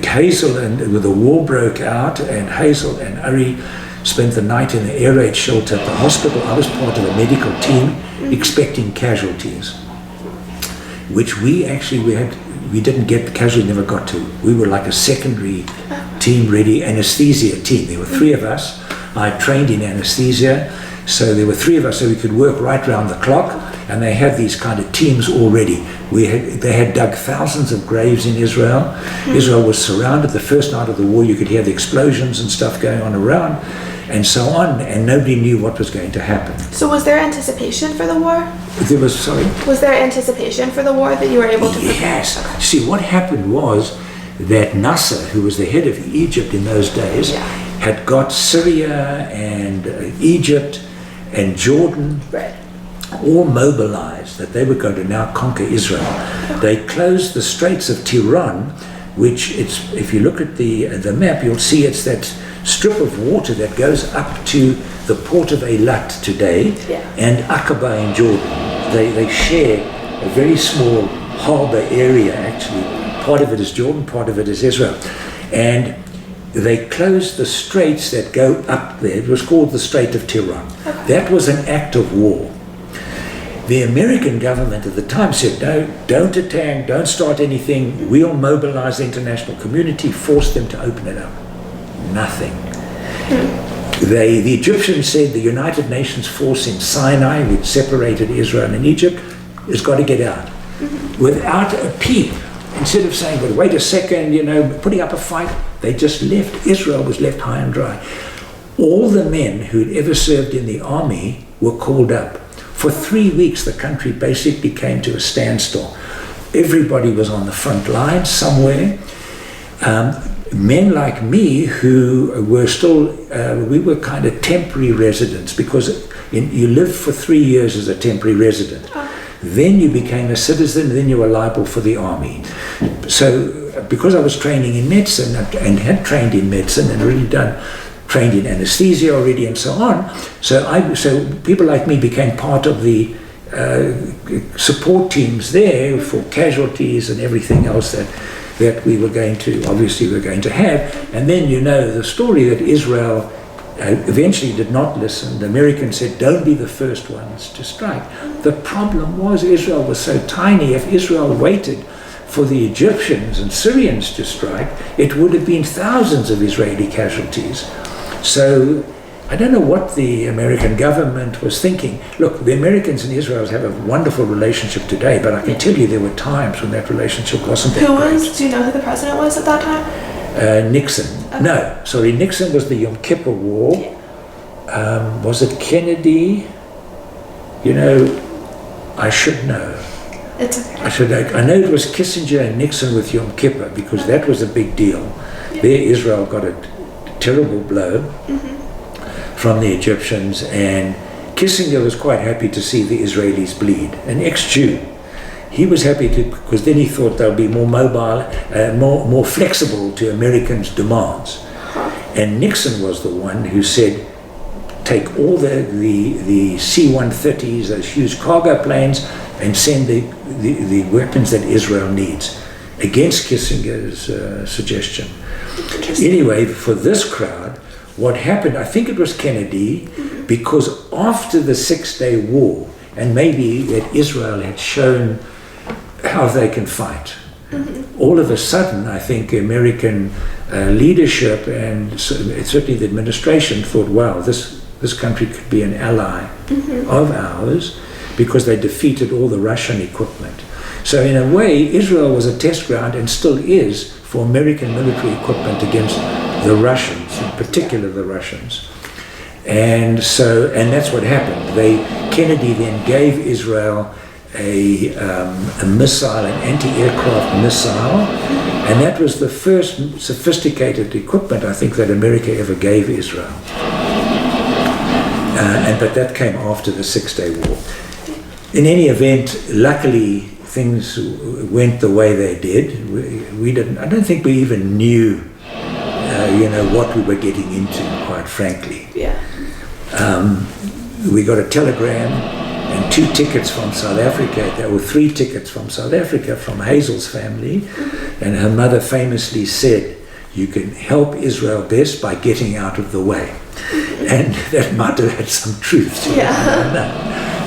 Herzl and the war broke out, and Herzl and Ari spent the night in the air raid shelter at the hospital. I was part of the medical team, expecting casualties, which we didn't get. The casualty never got to. We were like a secondary team, ready anesthesia team. There were 3 of us. I trained in anesthesia, so there were 3 of us, so we could work right round the clock. And they had these kind of teams already. They had dug thousands of graves in Israel. Israel was surrounded. The first night of the war, you could hear the explosions and stuff going on around, and so on, and nobody knew what was going to happen.
So was there anticipation for the war?
There was, sorry?
Was there anticipation for the war that you were able to prepare?
Yes. See, what happened was that Nasser, who was the head of Egypt in those days, had got Syria and Egypt and Jordan all mobilized that they were going to now conquer Israel. They closed the Straits of Tiran, which if you look at the map, you'll see it's that strip of water that goes up to the port of Eilat today and Aqaba in Jordan. They share a very small harbor area, actually. Part of it is Jordan, part of it is Israel. And they closed the straits that go up there. It was called the Strait of Tiran. That was an act of war. The American government at the time said, no, don't attack, don't start anything, we'll mobilize the international community, force them to open it up. Nothing. The Egyptians said the United Nations force in Sinai, which separated Israel and Egypt, has got to get out. Without a peep, instead of saying, well, wait a second, putting up a fight, they just left. Israel was left high and dry. All the men who'd ever served in the army were called up. For 3 weeks, the country basically came to a standstill. Everybody was on the front line somewhere. Men like me who were still, we were kind of temporary residents, because you lived for 3 years as a temporary resident. Then you became a citizen, then you were liable for the army. So because I was training in medicine and had trained in medicine and really trained in anesthesia already and so on, so people like me became part of the support teams there for casualties and everything else that we were going to, obviously we're going to have. And then you know the story that Israel eventually did not listen. The Americans said, don't be the first ones to strike. The problem was Israel was so tiny. If Israel waited for the Egyptians and Syrians to strike, it would have been thousands of Israeli casualties. So I don't know what the American government was thinking. Look, the Americans and Israel have a wonderful relationship today, but I can tell you there were times when that relationship wasn't that great.
Do you know who the president was at that time?
Nixon.
Okay.
No, sorry, Nixon was the Yom Kippur War. Was it Kennedy? You know, I should know.
It's okay.
I know it was Kissinger and Nixon with Yom Kippur, because that was a big deal. There Israel got a terrible blow from the Egyptians, and Kissinger was quite happy to see the Israelis bleed. An ex-Jew. He was happy to, because then he thought they'll be more mobile, more flexible to Americans' demands. And Nixon was the one who said, take all the C-130s, those huge cargo planes, and send the weapons that Israel needs, against Kissinger's suggestion. Anyway, for this crowd, what happened, I think it was Kennedy, because after the Six-Day War, and maybe that Israel had shown how they can fight, all of a sudden, I think American leadership and certainly the administration thought, wow, this country could be an ally of ours, because they defeated all the Russian equipment. So in a way, Israel was a test ground, and still is, for American military equipment against the Russians, in particular the Russians. And that's what happened. Kennedy then gave Israel a missile, an anti-aircraft missile, and that was the first sophisticated equipment I think that America ever gave Israel. But that came after the Six-Day War. In any event, luckily things went the way they did. We didn't. I don't think we even knew, what we were getting into, quite frankly.
Yeah.
We got a telegram and 2 tickets from South Africa. There were 3 tickets from South Africa from Herzl's family, and her mother famously said, "You can help Israel best by getting out of the way." And that might have had some truth to it. I don't know.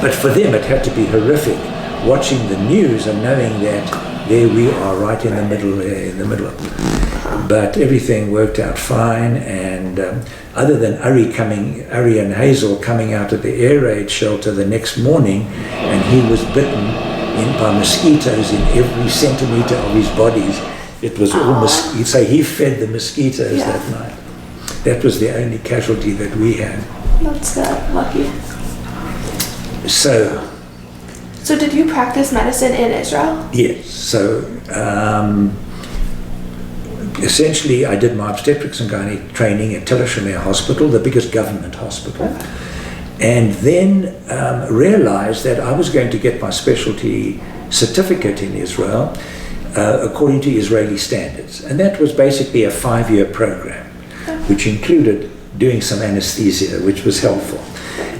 But for them it had to be horrific, watching the news and knowing that there we are right in the middle. But everything worked out fine, and other than Ari and Herzl coming out of the air raid shelter the next morning, and he was bitten by mosquitoes in every centimeter of his body. It was all mosquitoes. So he fed the mosquitoes that night. That was the only casualty that we had.
That's good. Lucky.
So
did you practice medicine in Israel?
Yes. So essentially I did my obstetrics and gynae training at Tel Hashomer Hospital, the biggest government hospital, and then realized that I was going to get my specialty certificate in Israel according to Israeli standards. And that was basically a 5-year program, which included doing some anesthesia, which was helpful.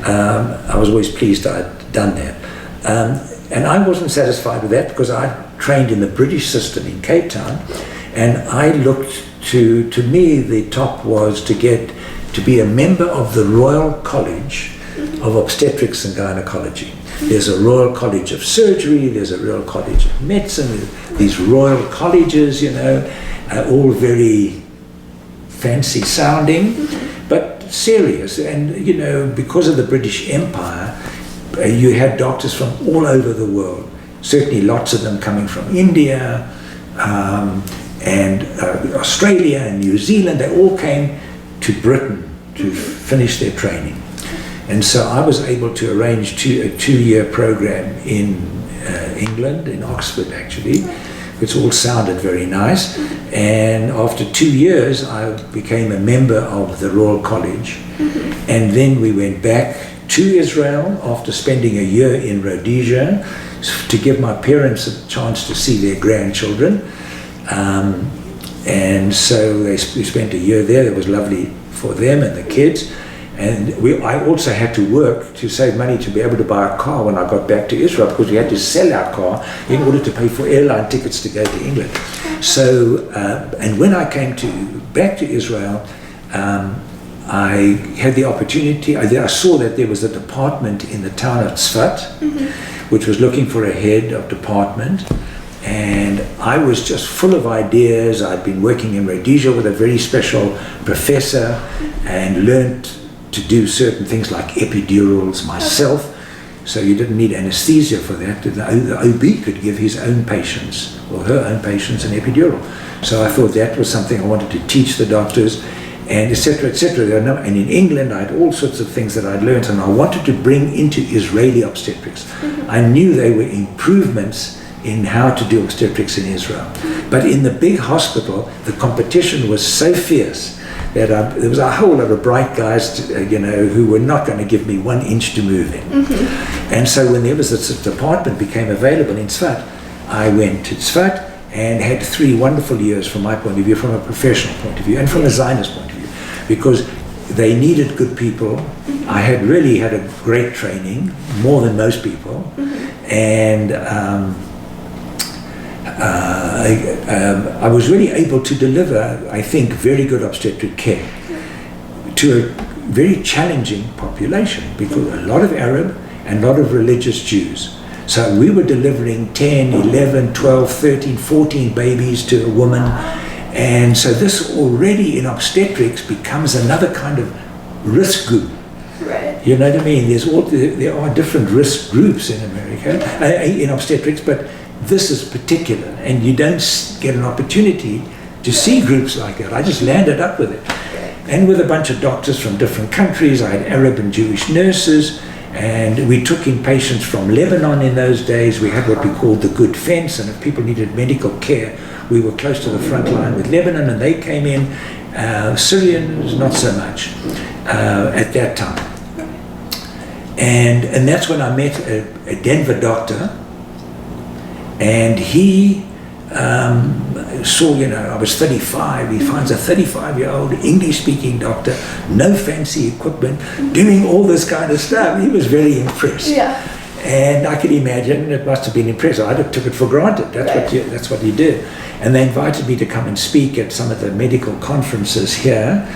I was always pleased I'd done that. And I wasn't satisfied with that, because I trained in the British system in Cape Town, and I looked to me the top was to be a member of the Royal College of Obstetrics and Gynecology. There's a Royal College of Surgery, there's a Royal College of Medicine, these Royal Colleges, all very fancy sounding, but serious. And, because of the British Empire, you had doctors from all over the world, certainly lots of them coming from India and Australia and New Zealand. They all came to Britain to finish their training. And so I was able to arrange a 2-year program in England, in Oxford actually, which all sounded very nice. And after 2 years, I became a member of the Royal College. And then we went back to Israel after spending a year in Rhodesia to give my parents a chance to see their grandchildren. And so we spent a year there. It was lovely for them and the kids. And I also had to work to save money to be able to buy a car when I got back to Israel, because we had to sell our car in order to pay for airline tickets to go to England. So, and when I came back to Israel, I had the opportunity, I saw that there was a department in the town of Tzfat, which was looking for a head of department. And I was just full of ideas. I'd been working in Rhodesia with a very special professor and learned to do certain things like epidurals myself. So you didn't need anesthesia for that. The OB could give his own patients or her own patients an epidural. So I thought that was something I wanted to teach the doctors, and etc., etc. And in England, I had all sorts of things that I'd learned, and I wanted to bring into Israeli obstetrics. I knew they were improvements in how to do obstetrics in Israel. But in the big hospital, the competition was so fierce that there was a whole lot of bright guys, who were not going to give me 1 inch to move in. And so when there was this department became available in Tzfat, I went to Tzfat and had 3 wonderful years from my point of view, from a professional point of view, and from a Zionist point of view, because they needed good people. I had really had a great training, more than most people, and I was really able to deliver, I think, very good obstetric care to a very challenging population, because a lot of Arab and a lot of religious Jews. So we were delivering 10, 11, 12, 13, 14 babies to a woman. And so this already in obstetrics becomes another kind of risk group.
Right.
You know what I mean? There are different risk groups in America, in obstetrics, but this is particular, and you don't get an opportunity to see groups like that. I just landed up with it. And with a bunch of doctors from different countries. I had Arab and Jewish nurses, and we took in patients from Lebanon in those days. We had what we called the good fence, and if people needed medical care, we were close to the front line with Lebanon, and they came in. Syrians, not so much at that time. And that's when I met a Denver doctor, and he saw, I was 35, he finds a 35-year-old English-speaking doctor, no fancy equipment, doing all this kind of stuff. He was very impressed.
Yeah.
And I could imagine it must have been impressive. I took it for granted. That's what you do. And they invited me to come and speak at some of the medical conferences here.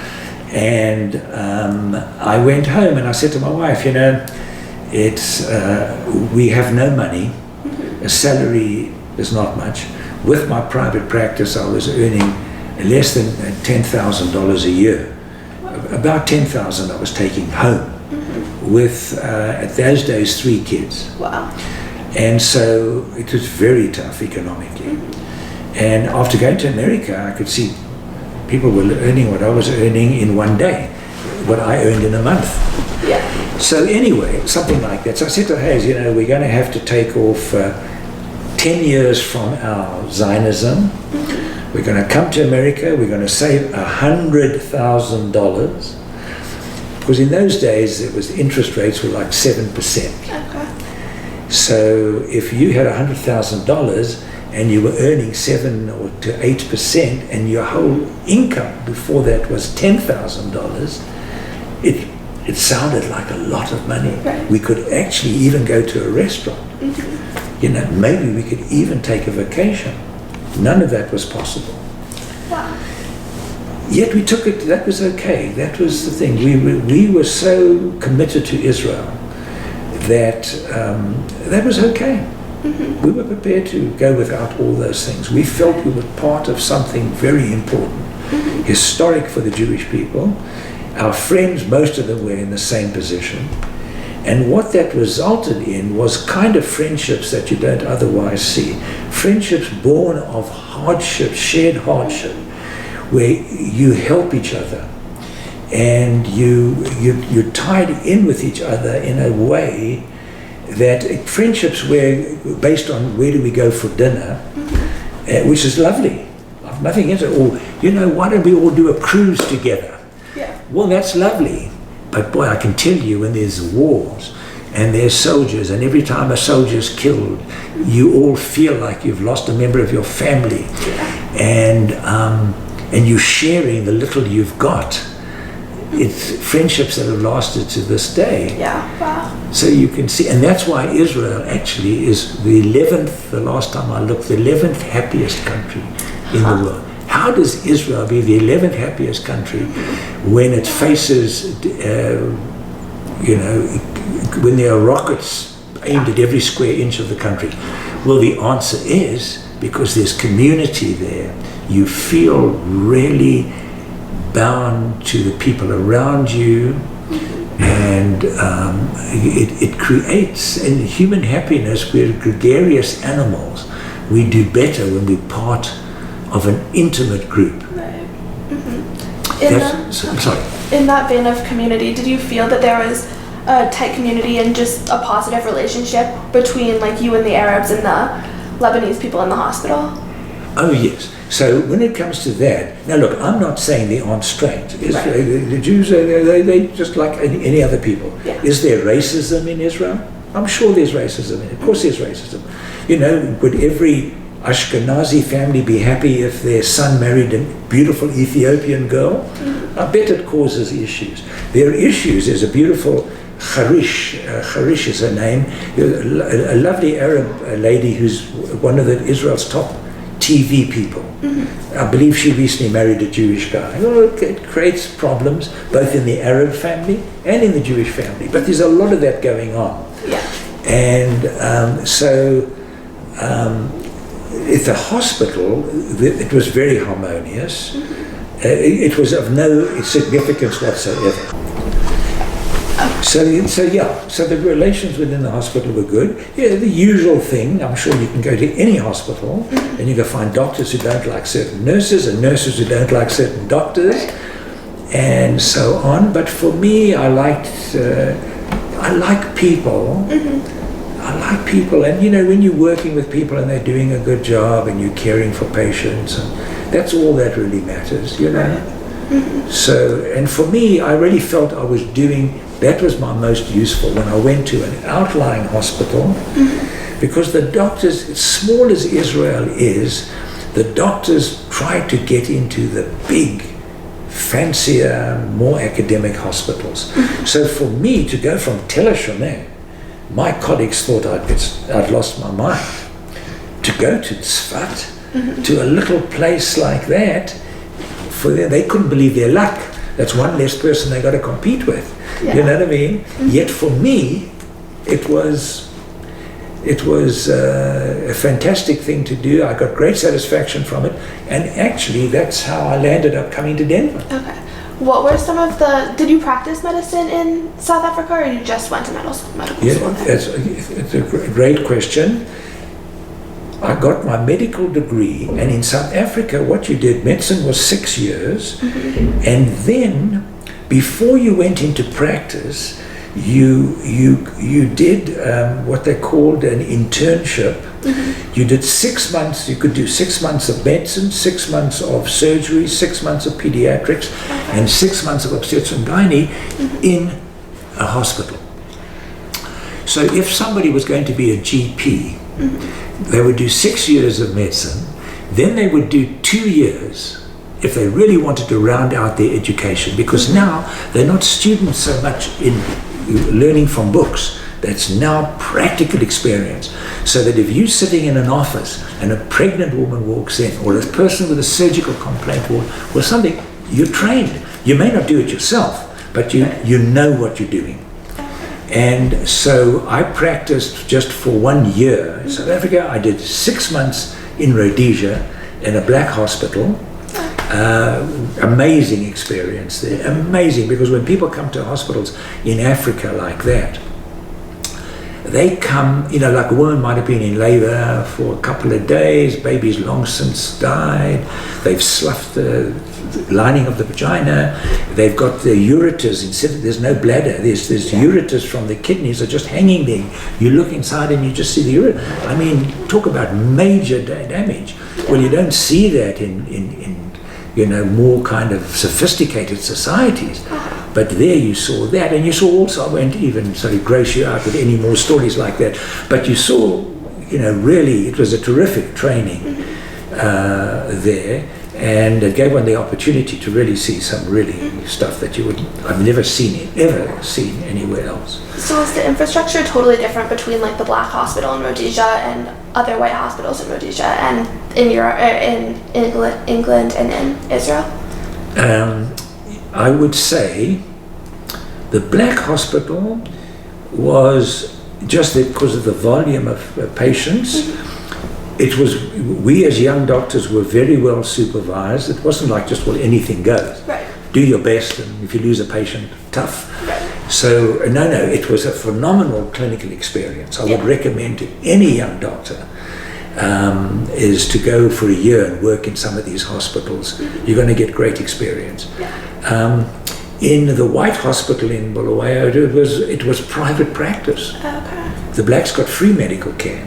And I went home and I said to my wife, we have no money. A salary is not much. With my private practice, I was earning less than $10,000 a year. About $10,000 I was taking home with, at those days, 3 kids.
Wow.
And so it was very tough economically. And after going to America, I could see people were earning what I was earning in one day, what I earned in a month.
Yeah.
So anyway, something like that. So I said to Hayes, we're going to have to take off 10 years from our Zionism. We're going to come to America. We're going to save $100,000. Because in those days, interest rates were like 7%.
Okay.
So if you had $100,000 and you were earning 7 or to 8%, and your whole income before that was $10,000, it sounded like a lot of money.
Right.
We could actually even go to a restaurant. Maybe we could even take a vacation. None of that was possible.
Wow.
Yet we took it. That was okay. That was the thing. We were so committed to Israel that that was okay. We were prepared to go without all those things. We felt we were part of something very important, historic for the Jewish people. Our friends, most of them were in the same position. And what that resulted in was kind of friendships that you don't otherwise see. Friendships born of hardship, shared hardship, where you help each other and you're tied in with each other in a way that friendships were based on where do we go for dinner, which is lovely. I've nothing against it. Or, why don't we all do a cruise together?
Yeah.
Well, that's lovely. But boy, I can tell you, when there's wars and there's soldiers, and every time a soldier's killed, you all feel like you've lost a member of your family.
Yeah.
And you're sharing the little you've got. it's friendships that have lasted to this day.
Yeah, wow.
So you can see, and that's why Israel actually is the last time I looked, the 11th happiest country in the world. How does Israel be the 11th happiest country when it faces, when there are rockets aimed at every square inch of the country? Well, the answer is because there's community there. You feel really bound to the people around you, and it creates, in human happiness, we're gregarious animals. We do better when we're part of an intimate group.
Right.
Sorry.
In that vein of community, did you feel that there was a tight community and just a positive relationship between like you and the Arabs and the Lebanese people in the hospital?
Oh yes. So when it comes to that, now look, I'm not saying they aren't strange. The Jews, they just like any other people.
Yeah.
Is there racism in Israel? I'm sure there's racism. Of course there's racism. Would every Ashkenazi family be happy if their son married a beautiful Ethiopian girl? I bet it causes issues. There are issues. There's a beautiful Harish is her name, a lovely Arab lady who's one of Israel's top TV people. I believe she recently married a Jewish guy. Well, it creates problems both in the Arab family and in the Jewish family, but there's a lot of that going on.
Yeah.
And at the hospital, it was very harmonious. It was of no significance whatsoever. So the relations within the hospital were good. Yeah, the usual thing. I'm sure you can go to any hospital and you can find doctors who don't like certain nurses and nurses who don't like certain doctors, and so on. But for me, I like people. I like people, and when you're working with people and they're doing a good job and you're caring for patients, and that's all that really matters, So, and for me, I really felt I was doing. That was my most useful when I went to an outlying hospital, because the doctors, as small as Israel is, the doctors tried to get into the big, fancier, more academic hospitals. So for me to go from Tel Asham, my colleagues thought I'd lost my mind. To go to Tzfat, to a little place like that, for them, they couldn't believe their luck. That's one less person they got to compete with. Yeah. You know what I mean? Yet for me, it was a fantastic thing to do. I got great satisfaction from it, and actually that's how I landed up coming to Denver.
Okay. What were some of did you practice medicine in South Africa, or you just went to medical school?
It's a great question. I got my medical degree, and in South Africa what you did, medicine was 6 years, and then before you went into practice, you did what they called an internship. You did 6 months. You could do 6 months of medicine, 6 months of surgery, 6 months of pediatrics, and 6 months of obstetrics and gynae in a hospital. So if somebody was going to be a GP, they would do 6 years of medicine, then they would do 2 years if they really wanted to round out their education, because now they're not students so much in learning from books. That's now practical experience. So that if you're sitting in an office and a pregnant woman walks in, or a person with a surgical complaint or something, you're trained. You may not do it yourself, but you know what you're doing. And so I practiced just for 1 year in South Africa. I did 6 months in Rhodesia in a black hospital. Amazing experience there. Amazing, because when people come to hospitals in Africa like that, they come, like a woman might have been in labor for a couple of days, baby's long since died, they've sloughed the lining of the vagina, they've got the ureters, instead of, there's no bladder, there's ureters from the kidneys are just hanging there. You look inside and you just see the ureter. I mean, talk about major damage. Well, you don't see that in more kind of sophisticated societies. But there you saw that, and you saw also, I won't even gross you out with any more stories like that, but you saw, really, it was a terrific training there. And it gave one the opportunity to really see some really stuff that I've never ever seen anywhere else.
So is the infrastructure totally different between like the black hospital in Rhodesia and other white hospitals in Rhodesia and in Europe, in England and in Israel?
I would say the black hospital was just because of the volume of patients. We as young doctors were very well supervised. It wasn't like just, well, anything goes.
Right.
Do your best, and if you lose a patient, tough.
Right.
So, no, it was a phenomenal clinical experience. I would recommend to any young doctor is to go for a year and work in some of these hospitals. You're going to get great experience. In the white hospital in Bulawayo, it was private practice.
Okay.
The blacks got free medical care,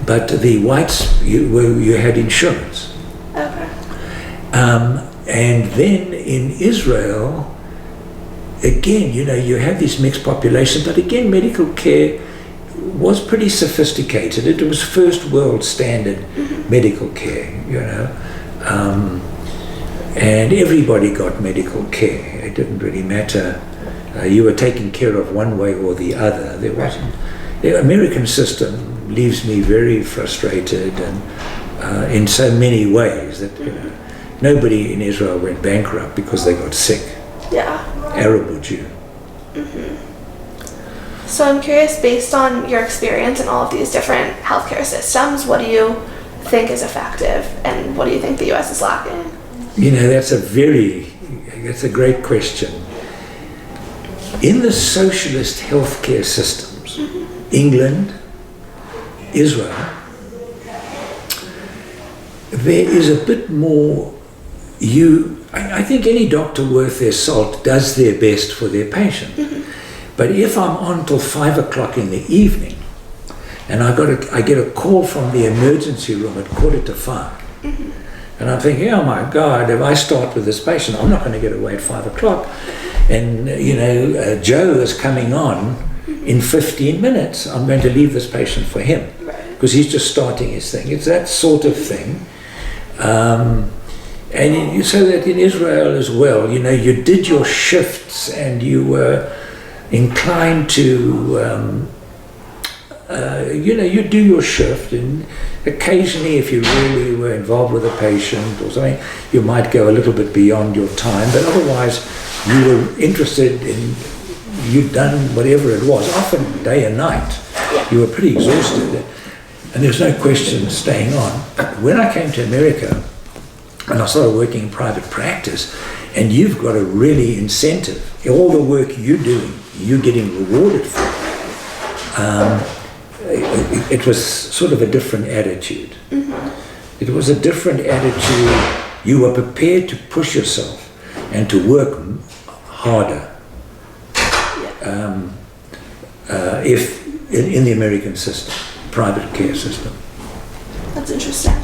but the whites, you had insurance.
Okay.
And then in Israel, again, you have this mixed population, but again, medical care was pretty sophisticated. It was first world standard medical care, and everybody got medical care. It didn't really matter. You were taken care of one way or the other. There wasn't. The American system leaves me very frustrated, and in so many ways that nobody in Israel went bankrupt because they got sick.
Yeah.
Arab or Jew.
So I'm curious, based on your experience in all of these different healthcare systems, what do you think is effective, and what do you think the U.S. is lacking?
That's a great question. In the socialist healthcare systems, England, Israel, there is a bit more. I think any doctor worth their salt does their best for their patient. But if I'm on till 5 o'clock in the evening, and I get a call from the emergency room at 5:45, and I'm thinking, oh my God, if I start with this patient, I'm not going to get away at 5 o'clock. And, Joe is coming on in 15 minutes. I'm going to leave this patient for him because he's just starting his thing. It's that sort of thing. And you say that in Israel as well, you did your shifts and you were inclined to, you do your shift, and occasionally if you really were involved with a patient or something, you might go a little bit beyond your time, but otherwise you were interested in, you'd done whatever it was, often day and night. You were pretty exhausted, and there's no question staying on. When I came to America, and I started working in private practice, and you've got a really incentive. All the work you're doing, you're getting rewarded for. It was sort of a different attitude. It was a different attitude. You were prepared to push yourself and to work harder. If in the American system, private care system.
That's interesting.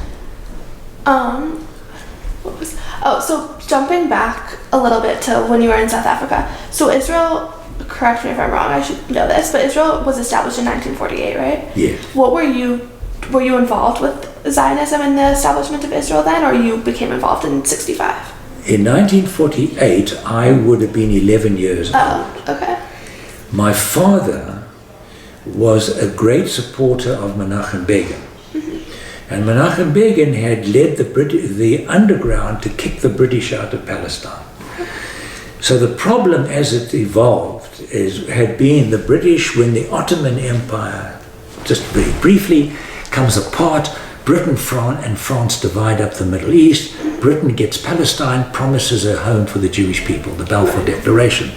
So jumping back a little bit to when you were in South Africa. So Israel, correct me if I'm wrong, I should know this, but Israel was established in 1948, right?
Yes.
What were you involved with Zionism and the establishment of Israel then, or you became involved in 65?
In 1948, I would have been 11 years old.
Oh, okay.
My father was a great supporter of Menachem Begin. And Menachem Begin had led the underground to kick the British out of Palestine. So the problem as it evolved had been the British, when the Ottoman Empire, just very briefly, comes apart, Britain and France divide up the Middle East. Britain gets Palestine, promises a home for the Jewish people, the Balfour Declaration.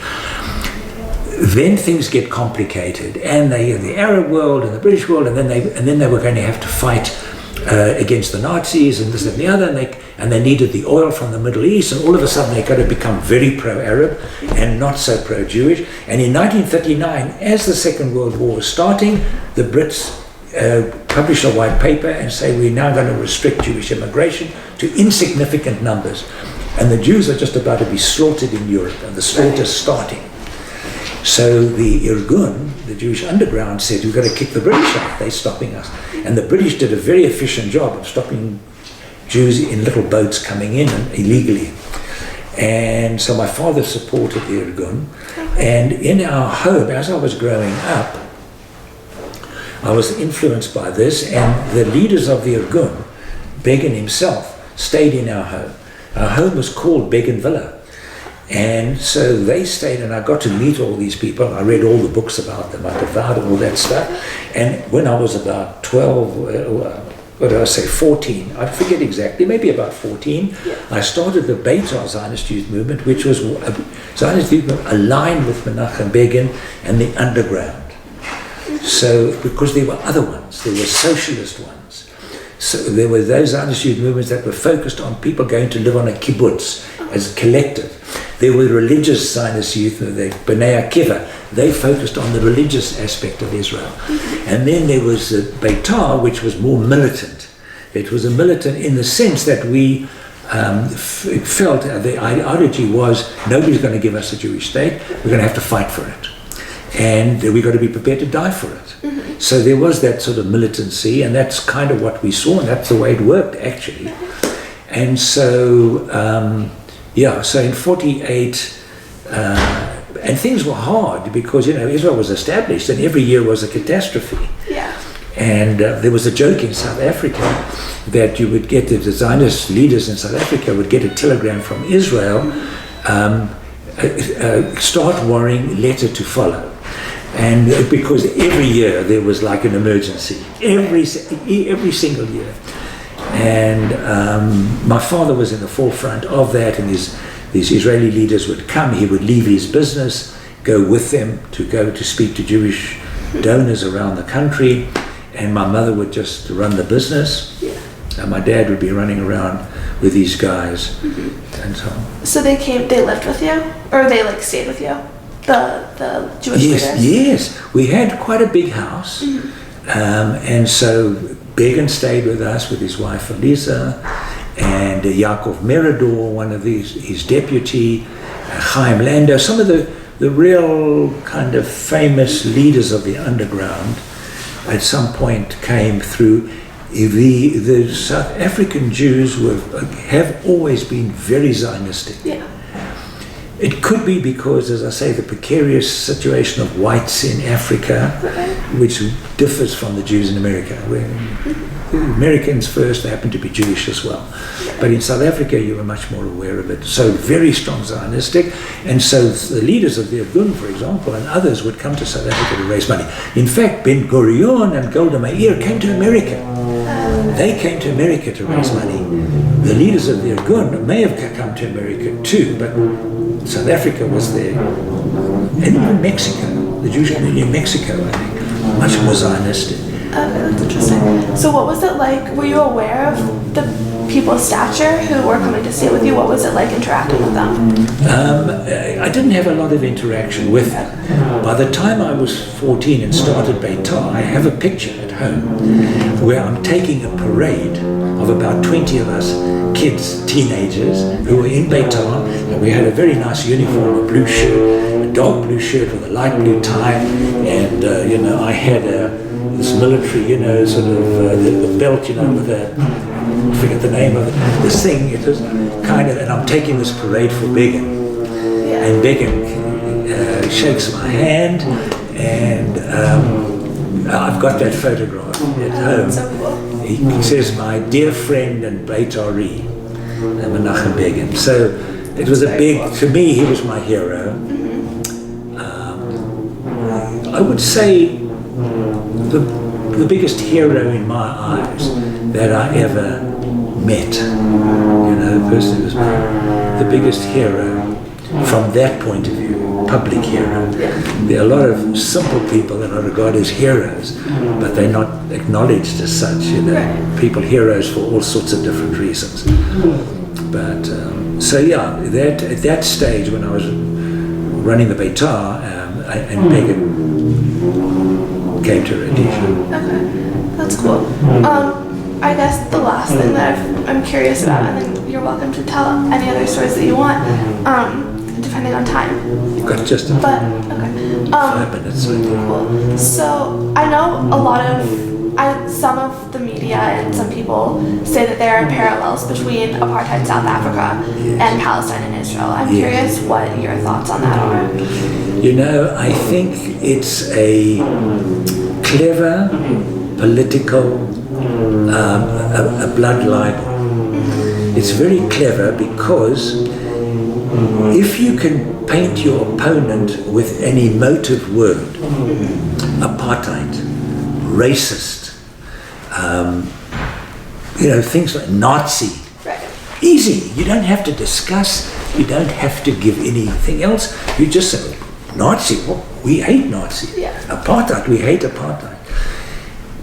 Then things get complicated, and the Arab world and the British world, and then they were going to have to fight against the Nazis and this and the other, and they needed the oil from the Middle East, and all of a sudden they got to become very pro-Arab and not so pro-Jewish. And in 1939, as the Second World War was starting, the Brits published a white paper and say, we're now going to restrict Jewish immigration to insignificant numbers. And the Jews are just about to be slaughtered in Europe, and the slaughter's starting. So the Irgun, the Jewish underground, said, we've got to kick the British out, they're stopping us. And the British did a very efficient job of stopping Jews in little boats coming in illegally. And so my father supported the Irgun. And in our home, as I was growing up, I was influenced by this, and the leaders of the Irgun, Begin himself, stayed in our home. Our home was called Begin Villa. And so they stayed, and I got to meet all these people. I read all the books about them. I devoured all that stuff. And when I was about 14, I forget exactly, maybe about 14, I started the Beitar Zionist Youth Movement, which was a Zionist youth movement aligned with Menachem Begin and the underground. So, because there were other ones, there were socialist ones. So there were those Zionist youth movements that were focused on people going to live on a kibbutz as a collective. There were religious Zionist youth, the Bnei Akiva. They focused on the religious aspect of Israel. And then there was the Beitar, which was more militant. It was a militant in the sense that we felt the ideology was nobody's going to give us a Jewish state. We're going to have to fight for it. And we've got to be prepared to die for it. So there was that sort of militancy, and that's kind of what we saw, and that's the way it worked, actually. And so, so in 48, and things were hard because, Israel was established and every year was a catastrophe.
Yeah.
And there was a joke in South Africa that you would get, the Zionist leaders in South Africa would get a telegram from Israel, start worrying, letter to follow. And because every year there was like an emergency, every single year. And my father was in the forefront of that, and these Israeli leaders would come. He would leave his business, go with them to speak to Jewish donors around the country, and my mother would just run the business.
Yeah.
And my dad would be running around with these guys, and so on.
So they lived with you, or they stayed with you, the Jewish leaders?
Yes, we had quite a big house, and so Begin stayed with us with his wife Elisa, and Yaakov Meridor, one of his deputy, Chaim Landau, some of the real kind of famous leaders of the underground at some point came through. The South African Jews have always been very Zionistic.
Yeah.
It could be because, as I say, the precarious situation of whites in Africa, which differs from the Jews in America, where the Americans first happened to be Jewish as well. But in South Africa, you were much more aware of it. So very strong Zionistic. And so the leaders of the Irgun, for example, and others would come to South Africa to raise money. In fact, Ben Gurion and Golda Meir came to America. They came to America to raise money. The leaders of the Irgun may have come to America too, but South Africa was there. And even Mexico, the Jewish community in Mexico, I think, much more Zionistic.
That's interesting. So what was it like? Were you aware of the people's stature who were coming to stay with you? What was it like interacting with them?
I didn't have a lot of interaction with them. By the time I was 14 and started Beitar, I have a picture at home where I'm taking a parade of about 20 of us kids, teenagers, who were in Beitar, and we had a very nice uniform, a blue shirt, a dark blue shirt with a light blue tie, and I had this military, sort of the belt, with a, I forget the name of it, this thing. It was kind of, and I'm taking this parade for Begin, and Begin shakes my hand, and I've got that photograph at home.
So cool.
He says, "My dear friend and Beitari, Menachem Begin." So it was a big, to me, he was my hero. I would say the biggest hero in my eyes that I ever met, the person who was the biggest hero from that point of view, public hero. There are a lot of simple people that I regard as heroes, but they're not acknowledged as such, people heroes for all sorts of different reasons. But, at that stage when I was running the Beitar, and Begin came to Rhodesia.
Okay, that's cool. I guess the last thing that I'm curious about, and then you're welcome to tell any other stories that you want, depending on time.
You've got just a
5
minutes, I think.
Cool. So I know a lot of some of the media and some people say that there are parallels between apartheid South Africa and Palestine and Israel. I'm curious what your thoughts on that are.
You know, I think it's a clever political a blood libel. It's very clever because if you can paint your opponent with an emotive word, apartheid, racist, things like Nazi, easy. You don't have to discuss, you don't have to give anything else. You just say, Nazi, well, we hate Nazi. Apartheid, we hate apartheid.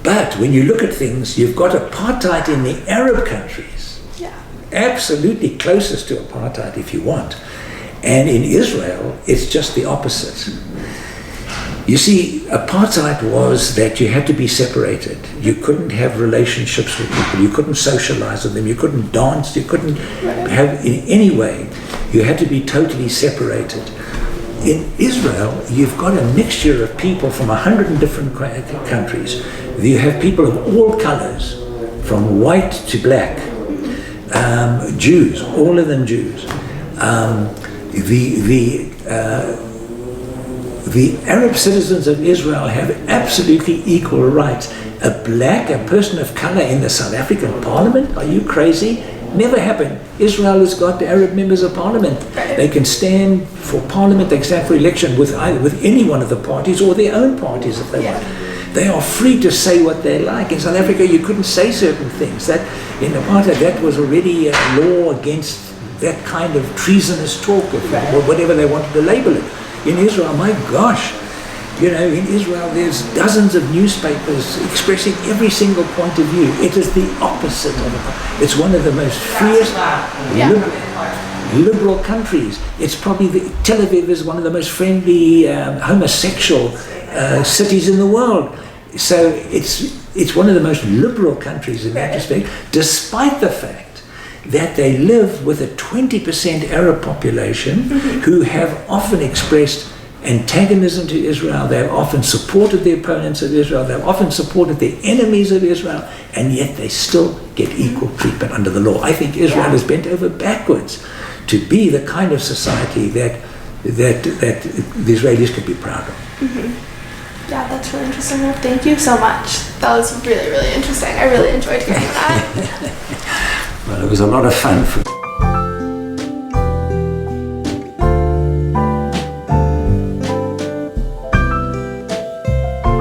But when you look at things, you've got apartheid in the Arab countries. Absolutely closest to apartheid if you want. And in Israel, it's just the opposite. You see, apartheid was that you had to be separated. You couldn't have relationships with people. You couldn't socialize with them. You couldn't dance. You couldn't have in any way. You had to be totally separated. In Israel, you've got a mixture of people from 100 different countries. You have people of all colors, from white to black, Jews, all of them Jews. The Arab citizens of Israel have absolutely equal rights. A person of color in the South African parliament? Are you crazy? Never happened. Israel has got Arab members of parliament. They can stand for parliament, they can stand for election with any one of the parties or their own parties if they want. They are free to say what they like. In South Africa, you couldn't say certain things. That in apartheid, that was already a law against that kind of treasonous talk, or whatever they wanted to label it. In Israel, my gosh, in Israel there's dozens of newspapers expressing every single point of view. It is the opposite of it. It's one of the most fierce, liberal countries. It's probably Tel Aviv is one of the most friendly homosexual cities in the world. So it's one of the most liberal countries in that respect, despite the fact that they live with a 20% Arab population who have often expressed antagonism to Israel. They have often supported the opponents of Israel. They have often supported the enemies of Israel, and yet they still get equal treatment under the law. I think Israel is bent over backwards to be the kind of society that the Israelis could be proud of.
Yeah, that's really interesting. Thank you so much. That was really, really interesting. I really enjoyed hearing that.
Well, it was a lot of fun for